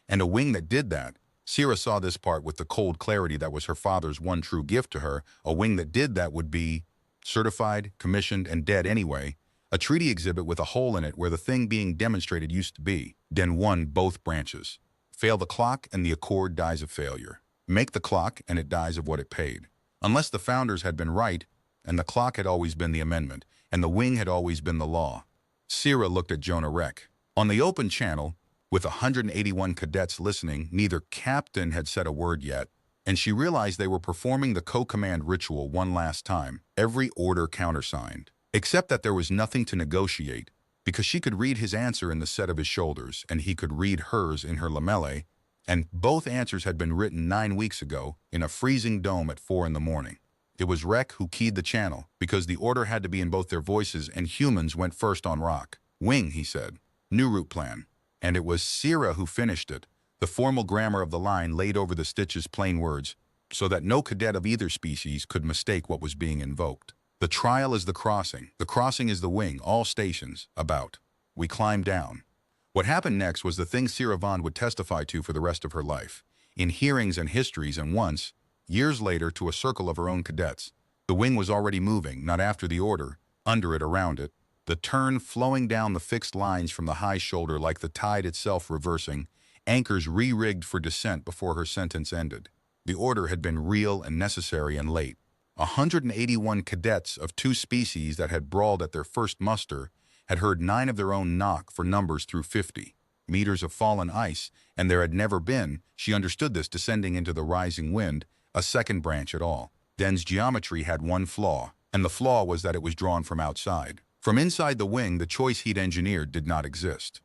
And a wing that did that, Sierra saw this part with the cold clarity that was her father's one true gift to her, a wing that did that would be certified, commissioned, and dead anyway, a treaty exhibit with a hole in it where the thing being demonstrated used to be. Den won both branches. Fail the clock and the accord dies of failure. Make the clock and it dies of what it paid. Unless the founders had been right, and the clock had always been the amendment, and the wing had always been the law. Sierra looked at Jonah Reck. On the open channel, with 181 cadets listening, neither captain had said a word yet, and she realized they were performing the co-command ritual one last time, every order countersigned. Except that there was nothing to negotiate, because she could read his answer in the set of his shoulders, and he could read hers in her lamellae, and both answers had been written 9 weeks ago in a freezing dome at 4 in the morning. It was Rek who keyed the channel, because the order had to be in both their voices, and humans went first on rock. Wing, he said. New route plan. And it was Sierra who finished it, the formal grammar of the line laid over the stitches plain words, so that no cadet of either species could mistake what was being invoked. The trial is the crossing is the wing, all stations, about. We climbed down. What happened next was the thing Sierra Vaughn would testify to for the rest of her life, in hearings and histories, and once, years later, to a circle of her own cadets. The wing was already moving, not after the order, under it, around it, the turn flowing down the fixed lines from the high shoulder like the tide itself reversing, anchors re-rigged for descent before her sentence ended. The order had been real and necessary and late. 181 cadets of 2 species that had brawled at their first muster had heard 9 of their own knock for numbers through 50 meters of fallen ice, and there had never been, she understood this descending into the rising wind, a second branch at all. Den's geometry had one flaw, and the flaw was that it was drawn from outside. From inside the wing, the choice he'd engineered did not exist.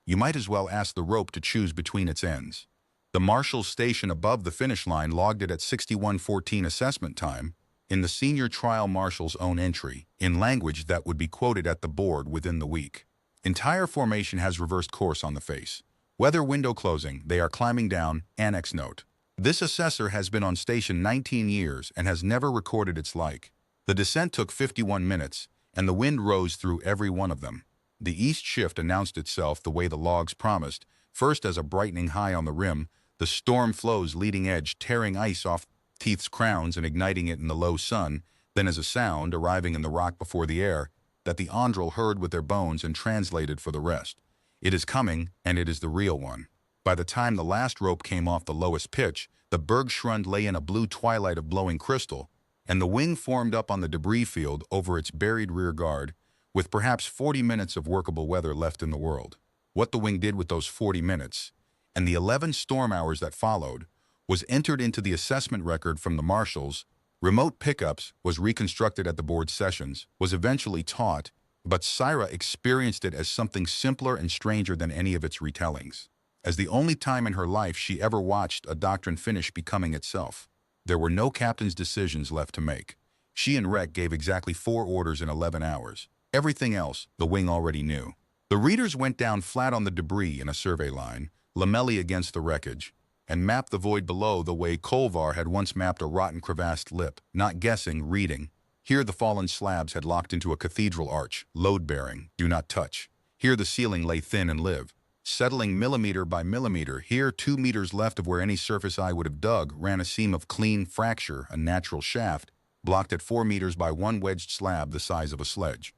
You might as well ask the rope to choose between its ends. The marshal's station above the finish line logged it at 61:14 assessment time, in the senior trial marshal's own entry, in language that would be quoted at the board within the week. Entire formation has reversed course on the face. Weather window closing, they are climbing down, annex note. This assessor has been on station 19 years and has never recorded its like. The descent took 51 minutes, and the wind rose through every one of them. The east shift announced itself the way the logs promised, first as a brightening high on the rim, the storm flows leading edge tearing ice off teeth's crowns and igniting it in the low sun, then as a sound arriving in the rock before the air, that the Andral heard with their bones and translated for the rest. It is coming, and it is the real one. By the time the last rope came off the lowest pitch, the Bergschrund lay in a blue twilight of blowing crystal, and the wing formed up on the debris field over its buried rear guard, with perhaps 40 minutes of workable weather left in the world. What the wing did with those 40 minutes, and the 11 storm hours that followed, was entered into the assessment record from the marshals, remote pickups, was reconstructed at the board sessions, was eventually taught, but Sierra experienced it as something simpler and stranger than any of its retellings. As the only time in her life she ever watched a doctrine finish becoming itself. There were no captain's decisions left to make. She and Rek gave exactly 4 orders in 11 hours. Everything else, the wing already knew. The readers went down flat on the debris in a survey line, lamellae against the wreckage, and mapped the void below the way Kolvar had once mapped a rotten crevassed lip, not guessing, reading. Here the fallen slabs had locked into a cathedral arch, load-bearing, do not touch. Here the ceiling lay thin and live, settling millimeter by millimeter. Here, 2 meters left of where any surface eye would have dug, ran a seam of clean fracture, a natural shaft, blocked at 4 meters by one wedged slab the size of a sledge.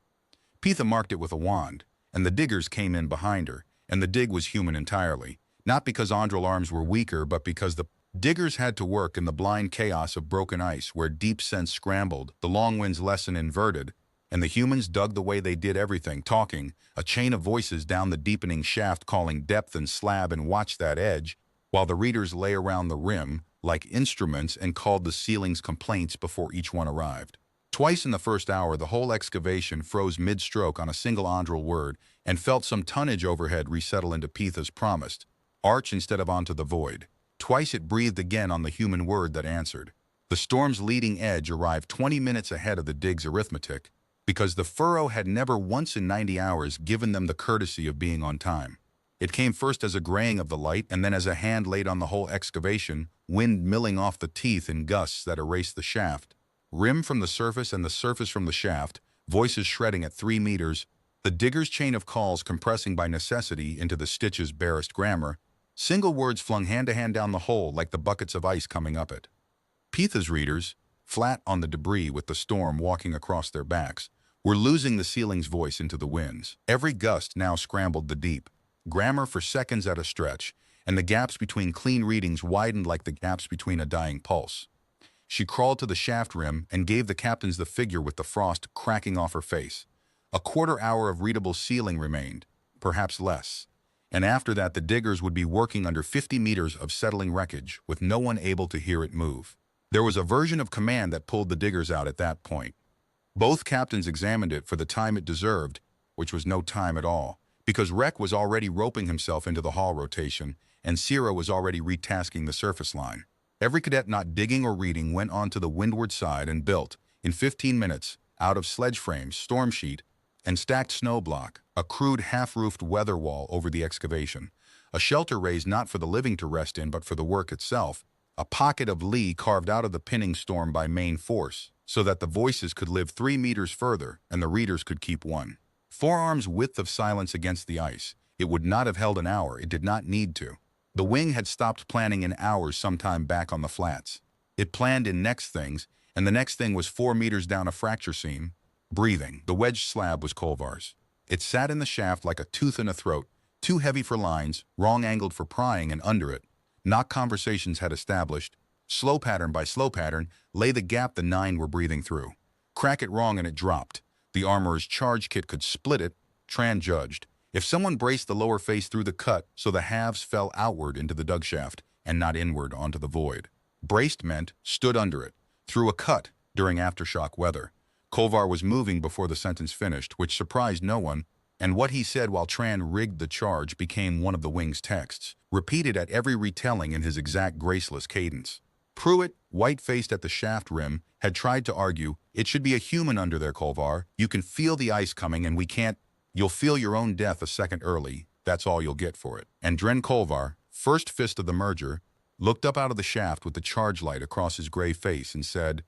Pitha marked it with a wand, and the diggers came in behind her, and the dig was human entirely, not because Andral arms were weaker, but because the diggers had to work in the blind chaos of broken ice where deep scents scrambled, the long wind's lesson inverted, and the humans dug the way they did everything, talking, a chain of voices down the deepening shaft calling depth and slab and watch that edge, while the readers lay around the rim like instruments and called the ceiling's complaints before each one arrived. Twice in the first hour, the whole excavation froze mid-stroke on a single Andral word and felt some tonnage overhead resettle into Pitha's promised, arch instead of onto the void. Twice it breathed again on the human word that answered. The storm's leading edge arrived 20 minutes ahead of the dig's arithmetic, because the furrow had never once in 90 hours given them the courtesy of being on time. It came first as a graying of the light and then as a hand laid on the whole excavation, wind milling off the teeth in gusts that erased the shaft. Rim from the surface and the surface from the shaft, voices shredding at 3 meters, the digger's chain of calls compressing by necessity into the stitch's barest grammar, single words flung hand-to-hand down the hole like the buckets of ice coming up it. Pitha's readers, flat on the debris with the storm walking across their backs, were losing the ceiling's voice into the winds. Every gust now scrambled the deep, grammar for seconds at a stretch, and the gaps between clean readings widened like the gaps between a dying pulse. She crawled to the shaft rim and gave the captains the figure with the frost cracking off her face. A quarter hour of readable ceiling remained, perhaps less. And after that the diggers would be working under 50 meters of settling wreckage with no one able to hear it move. There was a version of command that pulled the diggers out at that point. Both captains examined it for the time it deserved, which was no time at all, because Rek was already roping himself into the haul rotation, and Sierra was already retasking the surface line. Every cadet not digging or reading went onto the windward side and built, in 15 minutes, out of sledge frames, storm sheet, and stacked snow block, a crude half-roofed weather wall over the excavation, a shelter raised not for the living to rest in but for the work itself, a pocket of lee carved out of the pinning storm by main force, so that the voices could live 3 meters further and the readers could keep 1. 4 arms' width of silence against the ice. It would not have held an hour, it did not need to. The wing had stopped planning in hours sometime back on the flats. It planned in next things, and the next thing was 4 meters down a fracture seam, breathing. The wedged slab was Kolvar's. It sat in the shaft like a tooth in a throat, too heavy for lines, wrong-angled for prying, and under it, knock conversations had established, slow pattern by slow pattern, lay the gap the 9 were breathing through. Crack it wrong and it dropped. The armorer's charge kit could split it, Tran judged. If someone braced the lower face through the cut so the halves fell outward into the dug shaft and not inward onto the void. Braced meant stood under it, through a cut during aftershock weather. Kolvar was moving before the sentence finished, which surprised no one, and what he said while Tran rigged the charge became one of the wing's texts, repeated at every retelling in his exact graceless cadence. Pruitt, white-faced at the shaft rim, had tried to argue, "It should be a human under there, Kolvar. You can feel the ice coming and we can't. You'll feel your own death a second early. That's all you'll get for it." And Dren Kolvar, first fist of the merger, looked up out of the shaft with the charge light across his gray face and said,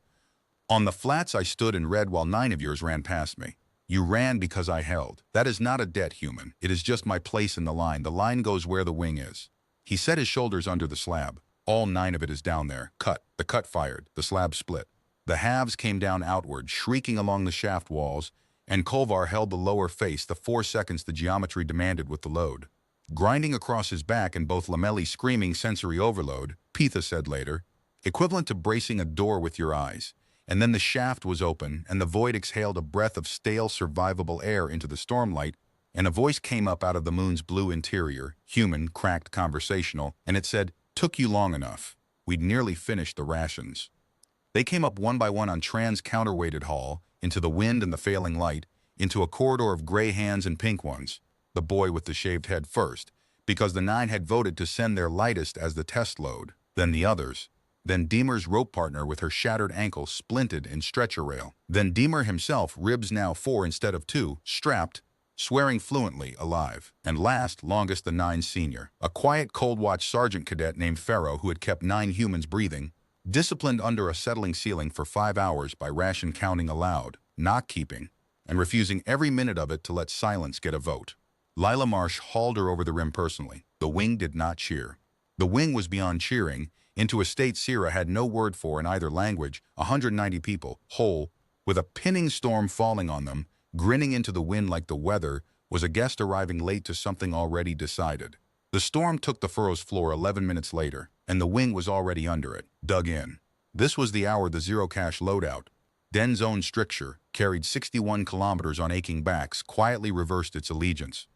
"On the flats I stood and read while 9 of yours ran past me. You ran because I held. That is not a debt, human. It is just my place in the line. The line goes where the wing is." He set his shoulders under the slab. All 9 of it is down there. Cut. The cut fired. The slab split. The halves came down outward, shrieking along the shaft walls, and Kolvar held the lower face the 4 seconds the geometry demanded with the load. Grinding across his back and both lamellae screaming sensory overload, Pitha said later, equivalent to bracing a door with your eyes. And then the shaft was open, and the void exhaled a breath of stale, survivable air into the stormlight, and a voice came up out of the moon's blue interior, human, cracked, conversational, and it said, "Took you long enough. We'd nearly finished the rations." They came up one by one on Tran's counterweighted hall, into the wind and the failing light, into a corridor of gray hands and pink ones, the boy with the shaved head first, because the 9 had voted to send their lightest as the test load, then the others. Then Deemer's rope partner with her shattered ankle splinted in stretcher rail. Then Deemer himself, ribs now 4 instead of 2, strapped, swearing fluently, alive. And last, longest, the 9 senior, a quiet cold watch sergeant cadet named Pharaoh who had kept 9 humans breathing, Disciplined under a settling ceiling for 5 hours by ration counting aloud, not keeping, and refusing every minute of it to let silence get a vote. Lila Marsh hauled her over the rim personally. The wing did not cheer. The wing was beyond cheering, into a state Sierra had no word for in either language. 190 people, whole, with a pinning storm falling on them, grinning into the wind like the weather, was a guest arriving late to something already decided. The storm took the furrow's floor 11 minutes later, and the wing was already under it, dug in. This was the hour the zero-cash loadout, Den's own stricture, carried 61 kilometers on aching backs, quietly reversed its allegiance.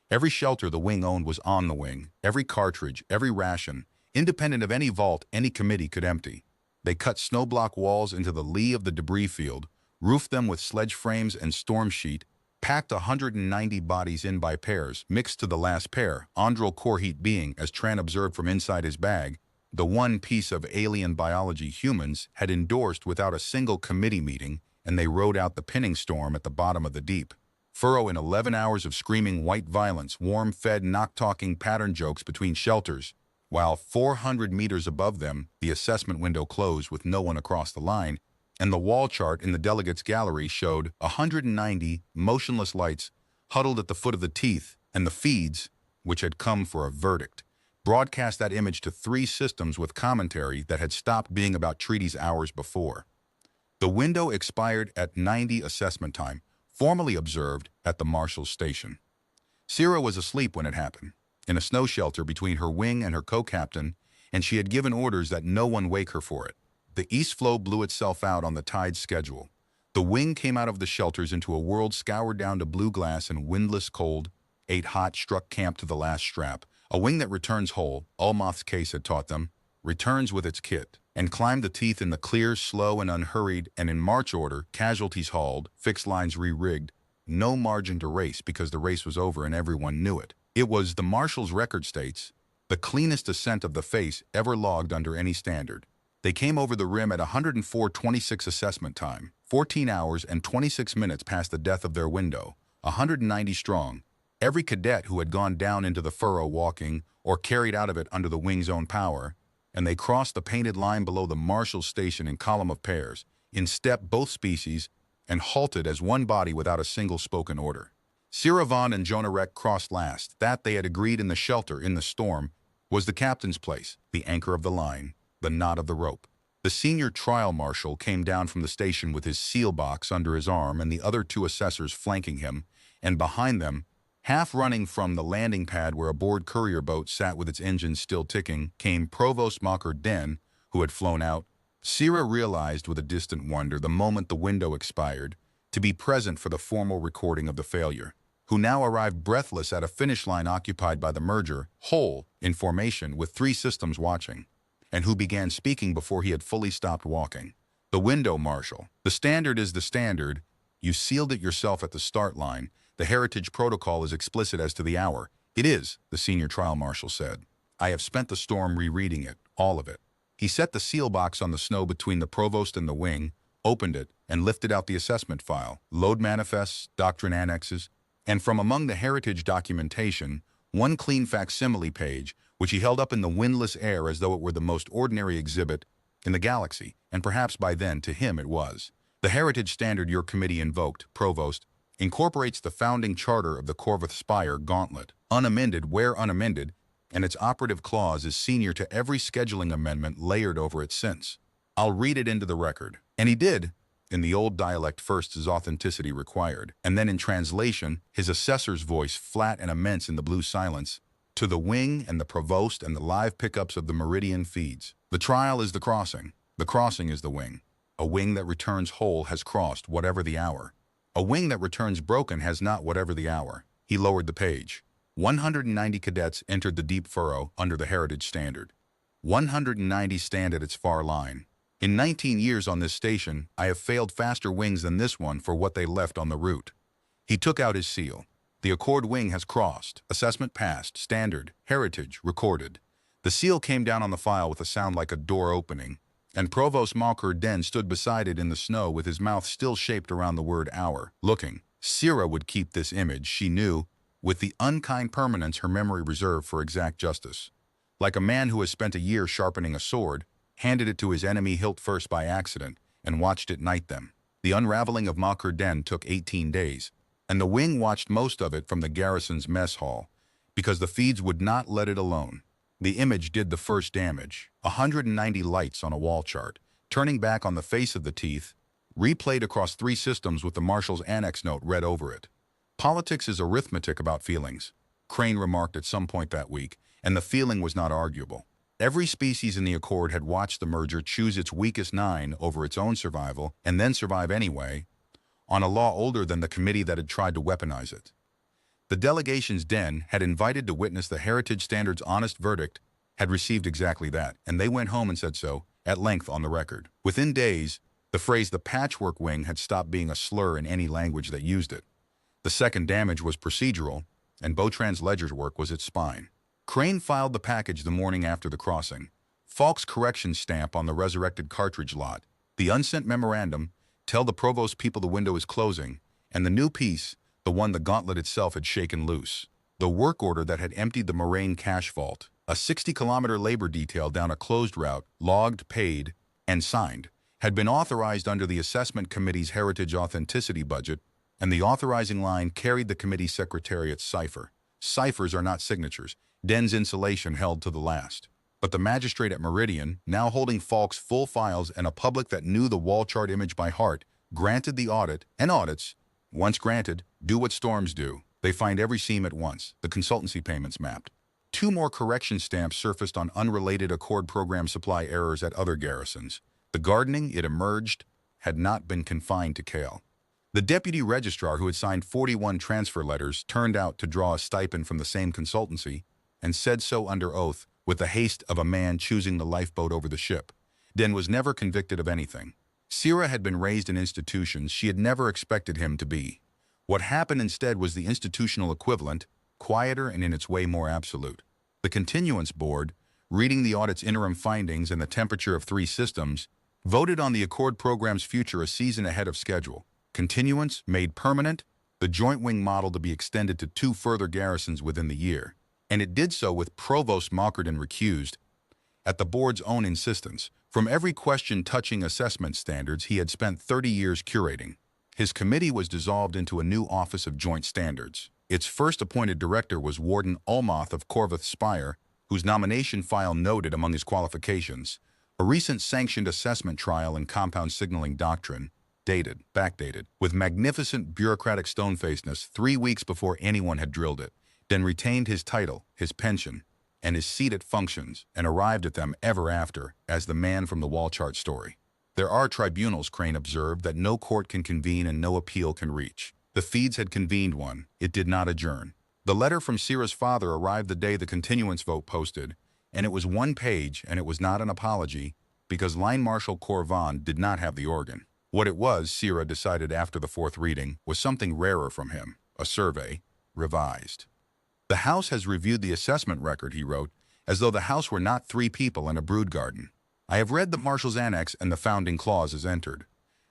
Every shelter the wing owned was on the wing, every cartridge, every ration, independent of any vault any committee could empty. They cut snowblock walls into the lee of the debris field, roofed them with sledge frames and storm sheet, packed 190 bodies in by pairs, mixed to the last pair, Andrel Korheat being, as Tran observed from inside his bag, the one piece of alien biology humans had endorsed without a single committee meeting, and they rode out the pinning storm at the bottom of the deep. Furrow in 11 hours of screaming white violence, warm-fed, knock-talking pattern jokes between shelters, while 400 meters above them, the assessment window closed with no one across the line, and the wall chart in the delegates' gallery showed 190 motionless lights huddled at the foot of the teeth, and the feeds, which had come for a verdict, broadcast that image to 3 systems with commentary that had stopped being about treaties hours before. The window expired at 90 assessment time, formally observed at the Marshal's station. Sierra was asleep when it happened, in a snow shelter between her wing and her co-captain, and she had given orders that no one wake her for it. The east flow blew itself out on the tide's schedule. The wing came out of the shelters into a world scoured down to blue glass and windless cold, ate hot, struck camp to the last strap. A wing that returns whole, Ulmoth's case had taught them, returns with its kit, and climbed the teeth in the clear, slow, and unhurried, and in march order, casualties hauled, fixed lines re-rigged, no margin to race because the race was over and everyone knew it. It was, the Marshal's record states, the cleanest ascent of the face ever logged under any standard. They came over the rim at 104.26 assessment time, 14 hours and 26 minutes past the death of their window, 190 strong, every cadet who had gone down into the furrow walking or carried out of it under the wing's own power, and they crossed the painted line below the Marshal's station in column of pairs, in step both species, and halted as one body without a single spoken order. Sierra Vaughn and Jonah Reck crossed last. That, they had agreed in the shelter, in the storm, was the captain's place, the anchor of the line, the knot of the rope. The senior trial marshal came down from the station with his seal box under his arm and the other 2 assessors flanking him, and behind them, half running from the landing pad where a board courier boat sat with its engines still ticking, came Provost Mocker Den, who had flown out. Sierra realized with a distant wonder the moment the window expired, to be present for the formal recording of the failure, who now arrived breathless at a finish line occupied by the merger, whole, in formation, with 3 systems watching, and who began speaking before he had fully stopped walking. The window marshal. The standard is the standard. You sealed it yourself at the start line. The heritage protocol is explicit as to the hour. It is, the senior trial marshal said. I have spent the storm rereading it, all of it. He set the seal box on the snow between the provost and the wing, opened it, and lifted out the assessment file, load manifests, doctrine annexes, and from among the heritage documentation, one clean facsimile page, which he held up in the windless air as though it were the most ordinary exhibit in the galaxy, and perhaps by then to him it was. The heritage standard your committee invoked, Provost, incorporates the founding charter of the Corvus Spire Gauntlet, unamended where unamended, and its operative clause is senior to every scheduling amendment layered over it since. I'll read it into the record. And he did, in the old dialect first as authenticity required, and then in translation, his assessor's voice flat and immense in the blue silence, to the wing and the provost and the live pickups of the meridian feeds. The trial is the crossing is the wing. A wing that returns whole has crossed whatever the hour. A wing that returns broken has not whatever the hour. He lowered the page. 190 cadets entered the deep furrow under the heritage standard. 190 stand at its far line. In 19 years on this station, I have failed faster wings than this one for what they left on the route. He took out his seal. The Accord wing has crossed. Assessment passed. Standard. Heritage. Recorded. The seal came down on the file with a sound like a door opening, and Provost Malker Den stood beside it in the snow with his mouth still shaped around the word hour, looking. Sierra would keep this image, she knew, with the unkind permanence her memory reserved for exact justice. Like a man who has spent a year sharpening a sword, handed it to his enemy hilt first by accident, and watched it knight them. The unraveling of Makur Den took 18 days, and the wing watched most of it from the garrison's mess hall, because the feeds would not let it alone. The image did the first damage, 190 lights on a wall chart, turning back on the face of the teeth, replayed across 3 systems with the Marshal's annex note read over it. Politics is arithmetic about feelings, Crane remarked at some point that week, and the feeling was not arguable. Every species in the Accord had watched the merger choose its weakest 9 over its own survival, and then survive anyway, on a law older than the committee that had tried to weaponize it. The delegation's den had invited to witness the Heritage Standard's honest verdict had received exactly that, and they went home and said so, at length on the record. Within days, the phrase the patchwork wing had stopped being a slur in any language that used it. The second damage was procedural, and Beautran's ledger's work was its spine. Crane filed the package the morning after the crossing, Falk's correction stamp on the resurrected cartridge lot, the unsent memorandum, tell the provost people the window is closing, and the new piece, the one the gauntlet itself had shaken loose. The work order that had emptied the Moraine cash vault, a 60-kilometer labor detail down a closed route, logged, paid, and signed, had been authorized under the Assessment Committee's Heritage Authenticity budget, and the authorizing line carried the committee secretariat's cipher. Ciphers are not signatures. Den's insulation held to the last. But the magistrate at Meridian, now holding Falk's full files and a public that knew the wall chart image by heart, granted the audit, and audits, once granted, do what storms do. They find every seam at once, the consultancy payments mapped. 2 more correction stamps surfaced on unrelated Accord program supply errors at other garrisons. The gardening, it emerged, had not been confined to Kale. The deputy registrar who had signed 41 transfer letters turned out to draw a stipend from the same consultancy, and said so under oath with the haste of a man choosing the lifeboat over the ship. Den was never convicted of anything. Sira had been raised in institutions she had never expected him to be. What happened instead was the institutional equivalent, quieter and in its way more absolute. The Continuance Board, reading the audit's interim findings and the temperature of 3 systems, voted on the Accord program's future a season ahead of schedule. Continuance made permanent, the Joint Wing model to be extended to 2 further garrisons within the year. And it did so with Provost Mockerdon recused, at the board's own insistence, from every question touching assessment standards he had spent 30 years curating. His committee was dissolved into a new Office of Joint Standards. Its first appointed director was Warden Ulmoth of Corvith Spire, whose nomination file noted among his qualifications a recent sanctioned assessment trial in compound signaling doctrine, backdated, with magnificent bureaucratic stone-facedness 3 weeks before anyone had drilled it. Den retained his title, his pension, and his seat at functions, and arrived at them ever after as the man from the wall chart story. There are tribunals, Crane observed, that no court can convene and no appeal can reach. The Feeds had convened one. It did not adjourn. The letter from Sira's father arrived the day the continuance vote posted, and it was 1 page, and it was not an apology, because Line Marshal Corvan did not have the organ. What it was, Sira decided after the 4th reading, was something rarer from him, a survey, revised. The House has reviewed the assessment record, he wrote, as though the House were not 3 people in a brood garden. I have read the Marshal's Annex and the founding clause is entered.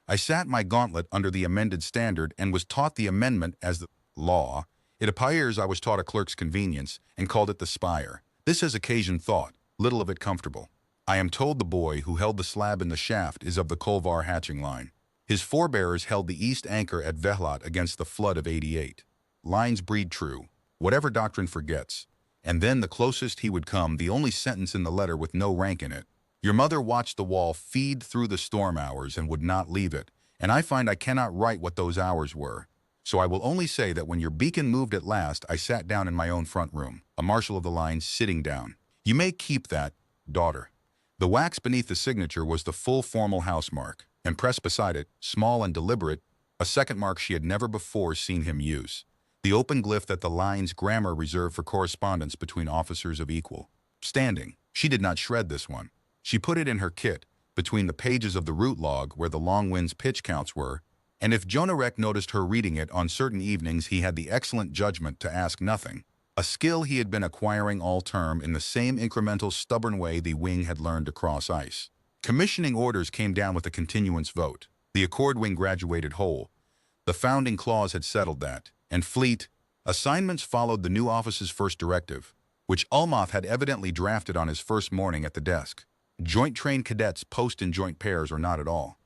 I sat my gauntlet under the amended standard and was taught the amendment as the law. It appears I was taught a clerk's convenience and called it the spire. This has occasioned thought, little of it comfortable. I am told the boy who held the slab in the shaft is of the Kolvar hatching line. His forebears held the east anchor at Vehlat against the flood of '88. Lines breed true. Whatever doctrine forgets. And then the closest he would come, the only sentence in the letter with no rank in it. Your mother watched the wall feed through the storm hours and would not leave it, and I find I cannot write what those hours were. So I will only say that when your beacon moved at last, I sat down in my own front room, a marshal of the line sitting down. You may keep that, daughter. The wax beneath the signature was the full formal house mark, and pressed beside it, small and deliberate, a second mark she had never before seen him use. The open glyph that the line's grammar reserved for correspondence between officers of equal standing. She did not shred this one. She put it in her kit, between the pages of the route log where the long wind's pitch counts were, and if Jonarek noticed her reading it on certain evenings, he had the excellent judgment to ask nothing, a skill he had been acquiring all term in the same incremental, stubborn way the wing had learned to cross ice. Commissioning orders came down with a continuance vote. The Accord wing graduated whole. The founding clause had settled that, and fleet assignments followed the new office's first directive, which Ulmoth had evidently drafted on his first morning at the desk. Joint-trained cadets post in joint pairs or not at all.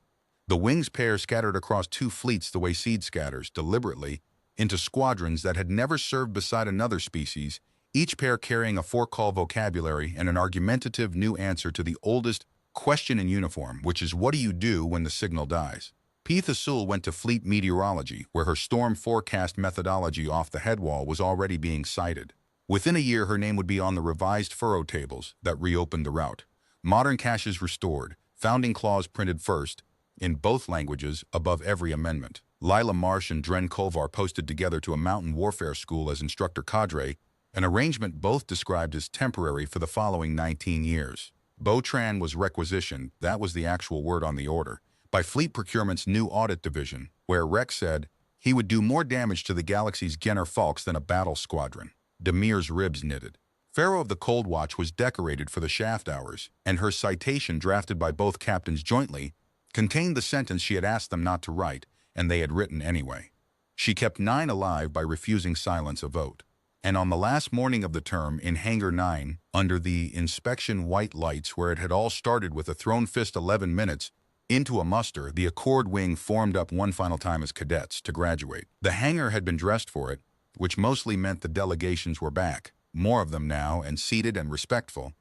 The wings pair scattered across two fleets the way seed scatters, deliberately, into squadrons that had never served beside another species, each pair carrying a four-call vocabulary and an argumentative new answer to the oldest question in uniform, which is what do you do when the signal dies? Peeth Asul went to fleet meteorology, where her storm forecast methodology off the headwall was already being cited. Within a year, her name would be on the revised furrow tables that reopened the route. Modern caches restored, founding clause printed first, in both languages, above every amendment. Lila Marsh and Dren Kolvar posted together to a mountain warfare school as instructor cadre, an arrangement both described as temporary for the following 19 years. Botran was requisitioned, that was the actual word on the order, by Fleet Procurement's new audit division, where Rex said he would do more damage to the galaxy's Genner Falks than a battle squadron. Demir's ribs knitted. Pharaoh of the Cold Watch was decorated for the shaft hours, and her citation, drafted by both captains jointly, contained the sentence she had asked them not to write, and they had written anyway. She kept 9 alive by refusing silence a vote. And on the last morning of the term, in Hangar 9, under the inspection white lights where it had all started with a thrown fist 11 minutes, into a muster, the Accord wing formed up one final time as cadets to graduate. The hangar had been dressed for it, which mostly meant the delegations were back, more of them now, and seated and respectful,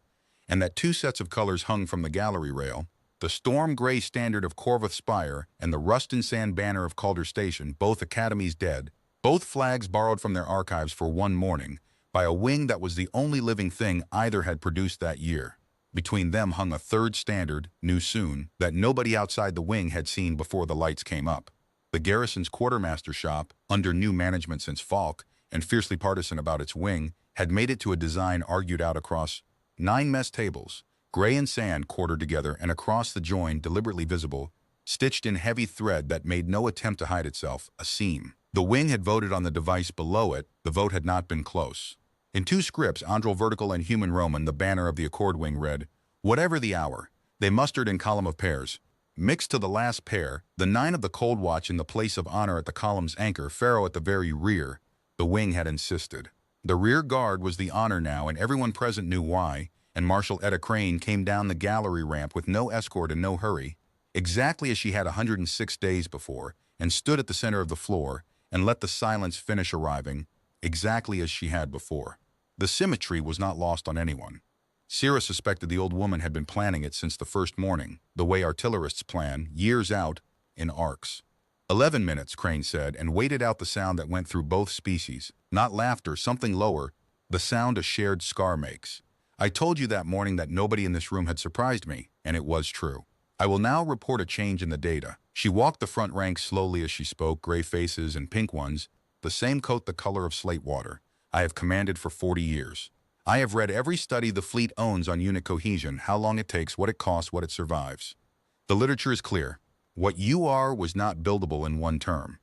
and that 2 sets of colors hung from the gallery rail, the storm gray standard of Corvus Spire and the rust and sand banner of Calder Station, both academies dead, both flags borrowed from their archives for one morning, by a wing that was the only living thing either had produced that year. Between them hung a third standard, new soon, that nobody outside the wing had seen before the lights came up. The garrison's quartermaster shop, under new management since Falk, and fiercely partisan about its wing, had made it to a design argued out across 9 mess tables, gray and sand quartered together, and across the join, deliberately visible, stitched in heavy thread that made no attempt to hide itself, a seam. The wing had voted on the device below it, the vote had not been close. In 2 scripts, Andral Vertical and Human Roman, the banner of the Accord wing read, "Whatever the hour." They mustered in column of pairs. Mixed to the last pair, the 9 of the Cold Watch in the place of honor at the column's anchor, Pharaoh at the very rear, the wing had insisted. The rear guard was the honor now, and everyone present knew why, and Marshal Etta Crane came down the gallery ramp with no escort and no hurry, exactly as she had 106 days before, and stood at the center of the floor, and let the silence finish arriving, exactly as she had before. The symmetry was not lost on anyone. Syrah suspected the old woman had been planning it since the first morning, the way artillerists plan, years out, in arcs. 11 minutes, Crane said, and waited out the sound that went through both species. Not laughter, something lower, the sound a shared scar makes. I told you that morning that nobody in this room had surprised me, and it was true. I will now report a change in the data. She walked the front rank slowly as she spoke, gray faces and pink ones, the same coat the color of slate water. I have commanded for 40 years. I have read every study the fleet owns on unit cohesion, how long it takes, what it costs, what it survives. The literature is clear. What you are was not buildable in one term.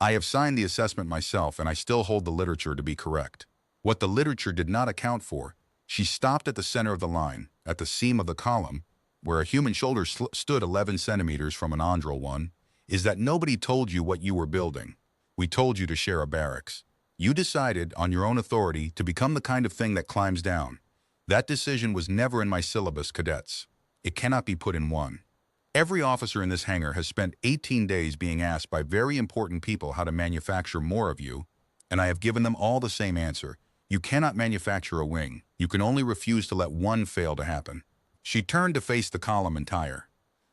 I have signed the assessment myself, and I still hold the literature to be correct. What the literature did not account for, she stopped at the center of the line, at the seam of the column, where a human shoulder stood 11 centimeters from an Andral one, is that nobody told you what you were building. We told you to share a barracks. You decided, on your own authority, to become the kind of thing that climbs down. That decision was never in my syllabus, cadets. It cannot be put in one. Every officer in this hangar has spent 18 days being asked by very important people how to manufacture more of you, and I have given them all the same answer. You cannot manufacture a wing. You can only refuse to let one fail to happen. She turned to face the column entire.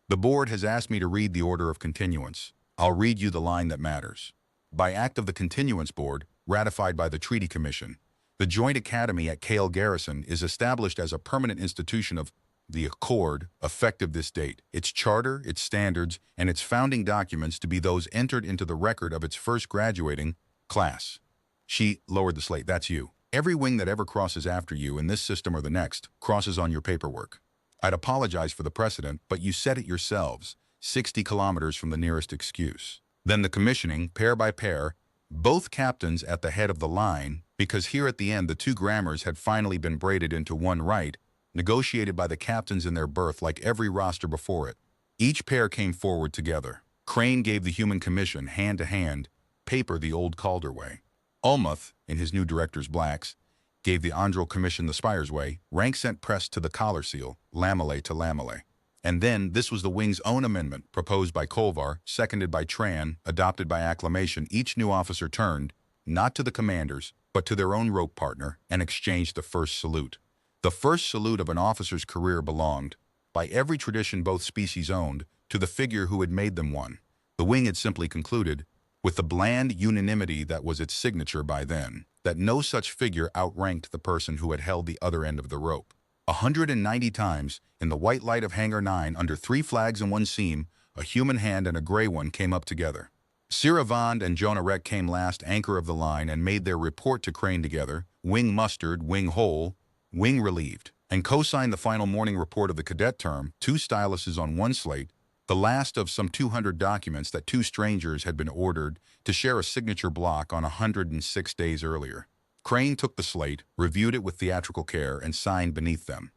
The board has asked me to read the order of continuance. I'll read you the line that matters. By act of the Continuance Board, ratified by the Treaty Commission, the Joint Academy at Kale Garrison is established as a permanent institution of the Accord, effective this date. Its charter, its standards, and its founding documents to be those entered into the record of its first graduating class. She lowered the slate. That's you. Every wing that ever crosses after you in this system or the next crosses on your paperwork. I'd apologize for the precedent, but you set it yourselves, 60 kilometers from the nearest excuse. Then the commissioning, pair by pair, both captains at the head of the line, because here at the end the 2 grammars had finally been braided into one right, negotiated by the captains in their berth like every roster before it. Each pair came forward together. Crane gave the human commission, hand to hand, paper the old Calder way. Ulmuth, in his new director's blacks, gave the Andral Commission the Spire's way, rank sent pressed to the collar seal, lamellay to lamellay. And then, this was the wing's own amendment, proposed by Kolvar, seconded by Tran, adopted by acclamation. Each new officer turned, not to the commanders, but to their own rope partner, and exchanged the first salute. The first salute of an officer's career belonged, by every tradition both species owned, to the figure who had made them one. The wing had simply concluded, with the bland unanimity that was its signature by then, that no such figure outranked the person who had held the other end of the rope. 190 times, in the white light of Hangar 9, under 3 flags and 1 seam, a human hand and a gray one came up together. Siravand and Jonah Rek came last, anchor of the line, and made their report to Crane together, wing mustered, wing whole, wing relieved, and co-signed the final morning report of the cadet term, 2 styluses on 1 slate, the last of some 200 documents that 2 strangers had been ordered to share a signature block on 106 days earlier. Crane took the slate, reviewed it with theatrical care, and signed beneath them.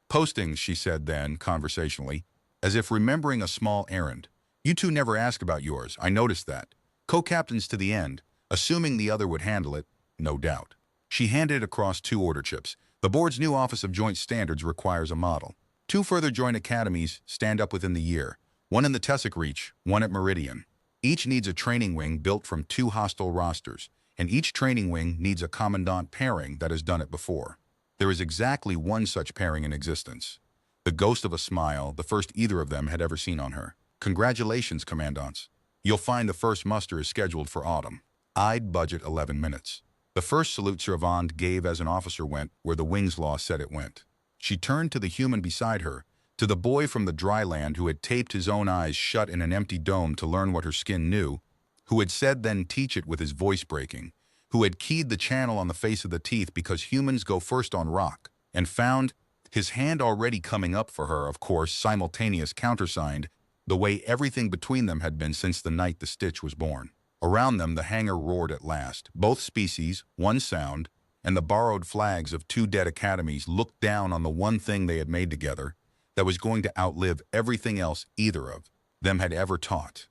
"Postings," she said then, conversationally, as if remembering a small errand. "You two never ask about yours, I noticed that. Co-captains to the end, assuming the other would handle it, no doubt." She handed across 2 order chips. "The board's new Office of Joint Standards requires a model. 2 further joint academies stand up within the year, 1 in the Tessic Reach, 1 at Meridian. Each needs a training wing built from 2 hostile rosters, and each training wing needs a commandant pairing that has done it before. There is exactly 1 such pairing in existence." The ghost of a smile, the first either of them had ever seen on her. "Congratulations, commandants. You'll find the first muster is scheduled for autumn. I'd budget 11 minutes. The first salute Siravand gave as an officer went where the wing's law said it went. She turned to the human beside her, to the boy from the dry land who had taped his own eyes shut in an empty dome to learn what her skin knew, who had said then teach it with his voice breaking, who had keyed the channel on the face of the teeth because humans go first on rock, and found, his hand already coming up for her, of course, simultaneous countersigned, the way everything between them had been since the night the stitch was born. Around them the hangar roared at last. Both species, 1 sound, and the borrowed flags of 2 dead academies looked down on the one thing they had made together that was going to outlive everything else either of them had ever taught.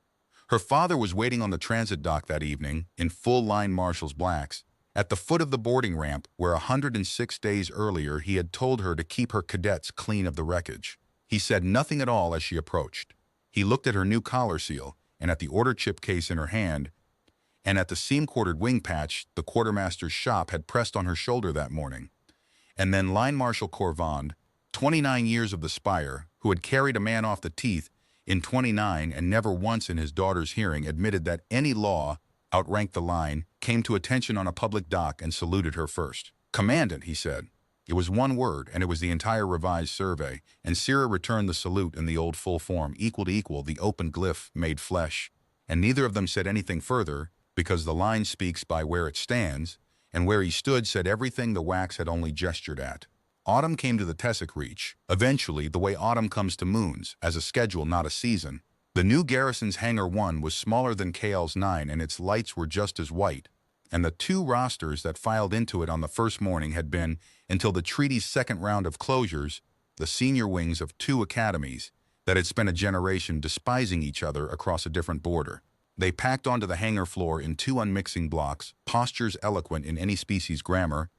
Her father was waiting on the transit dock that evening, in full line marshal's blacks, at the foot of the boarding ramp where 106 days earlier he had told her to keep her cadets clean of the wreckage. He said nothing at all as she approached. He looked at her new collar seal, and at the order chip case in her hand, and at the seam-quartered wing patch the quartermaster's shop had pressed on her shoulder that morning. And then Line Marshal Corvand, 29 years of the Spire, who had carried a man off the teeth in 29 and never once in his daughter's hearing admitted that any law outranked the line, came to attention on a public dock and saluted her first. "Commandant," he said. It was 1 word, and it was the entire revised survey, and Syrah returned the salute in the old full form, equal to equal, the open glyph made flesh, and neither of them said anything further, because the line speaks by where it stands, and where he stood said everything the wax had only gestured at. Autumn came to the Tessic Reach, eventually the way autumn comes to moons, as a schedule, not a season. The new garrison's Hangar 1 was smaller than KL's 9 and its lights were just as white, and the 2 rosters that filed into it on the first morning had been, until the treaty's second round of closures, the senior wings of 2 academies that had spent a generation despising each other across a different border. They packed onto the hangar floor in 2 unmixing blocks, postures eloquent in any species grammar,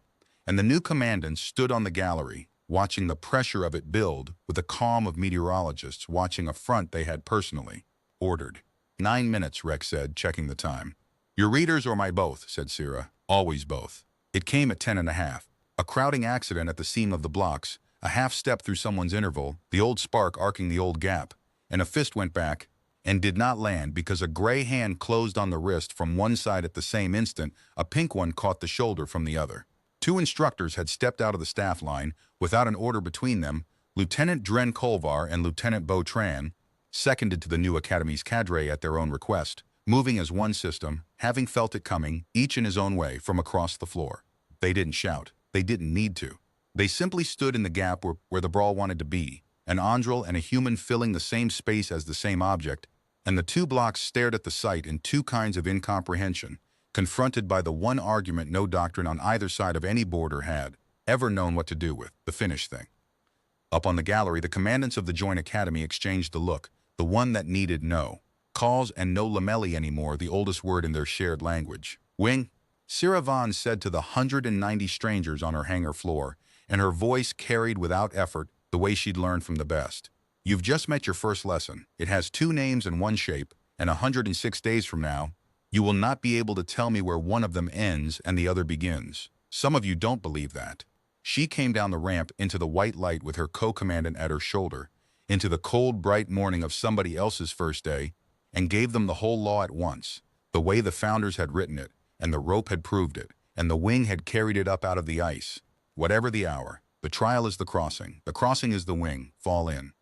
and the new commandant stood on the gallery, watching the pressure of it build with the calm of meteorologists watching a front they had personally ordered. 9 minutes, Rex said, checking the time. "Your readers or my both," said Syrah. "Always both." It came at 10:30. A crowding accident at the seam of the blocks, a half step through someone's interval, the old spark arcing the old gap, and a fist went back and did not land because a gray hand closed on the wrist from one side at the same instant, a pink one caught the shoulder from the other. 2 instructors had stepped out of the staff line, without an order between them, Lieutenant Dren Kolvar and Lieutenant Bo Tran, seconded to the new Academy's cadre at their own request, moving as one system, having felt it coming, each in his own way, from across the floor. They didn't shout. They didn't need to. They simply stood in the gap where the brawl wanted to be, an Andral and a human filling the same space as the same object, and the 2 blocks stared at the sight in 2 kinds of incomprehension, confronted by the one argument no doctrine on either side of any border had ever known what to do with, the finished thing. Up on the gallery, the commandants of the Joint Academy exchanged the look, the one that needed no calls and no lamelli anymore, the oldest word in their shared language. "Wing," Sarah Vaughn said to the 190 strangers on her hangar floor, and her voice carried without effort the way she'd learned from the best. You've just met your first lesson. It has 2 names and 1 shape, and 106 days from now, you will not be able to tell me where one of them ends and the other begins. Some of you don't believe that. She came down the ramp into the white light with her co-commandant at her shoulder, into the cold, bright morning of somebody else's first day, and gave them the whole law at once, the way the founders had written it, and the rope had proved it, and the wing had carried it up out of the ice. Whatever the hour, the trial is the crossing is the wing, fall in.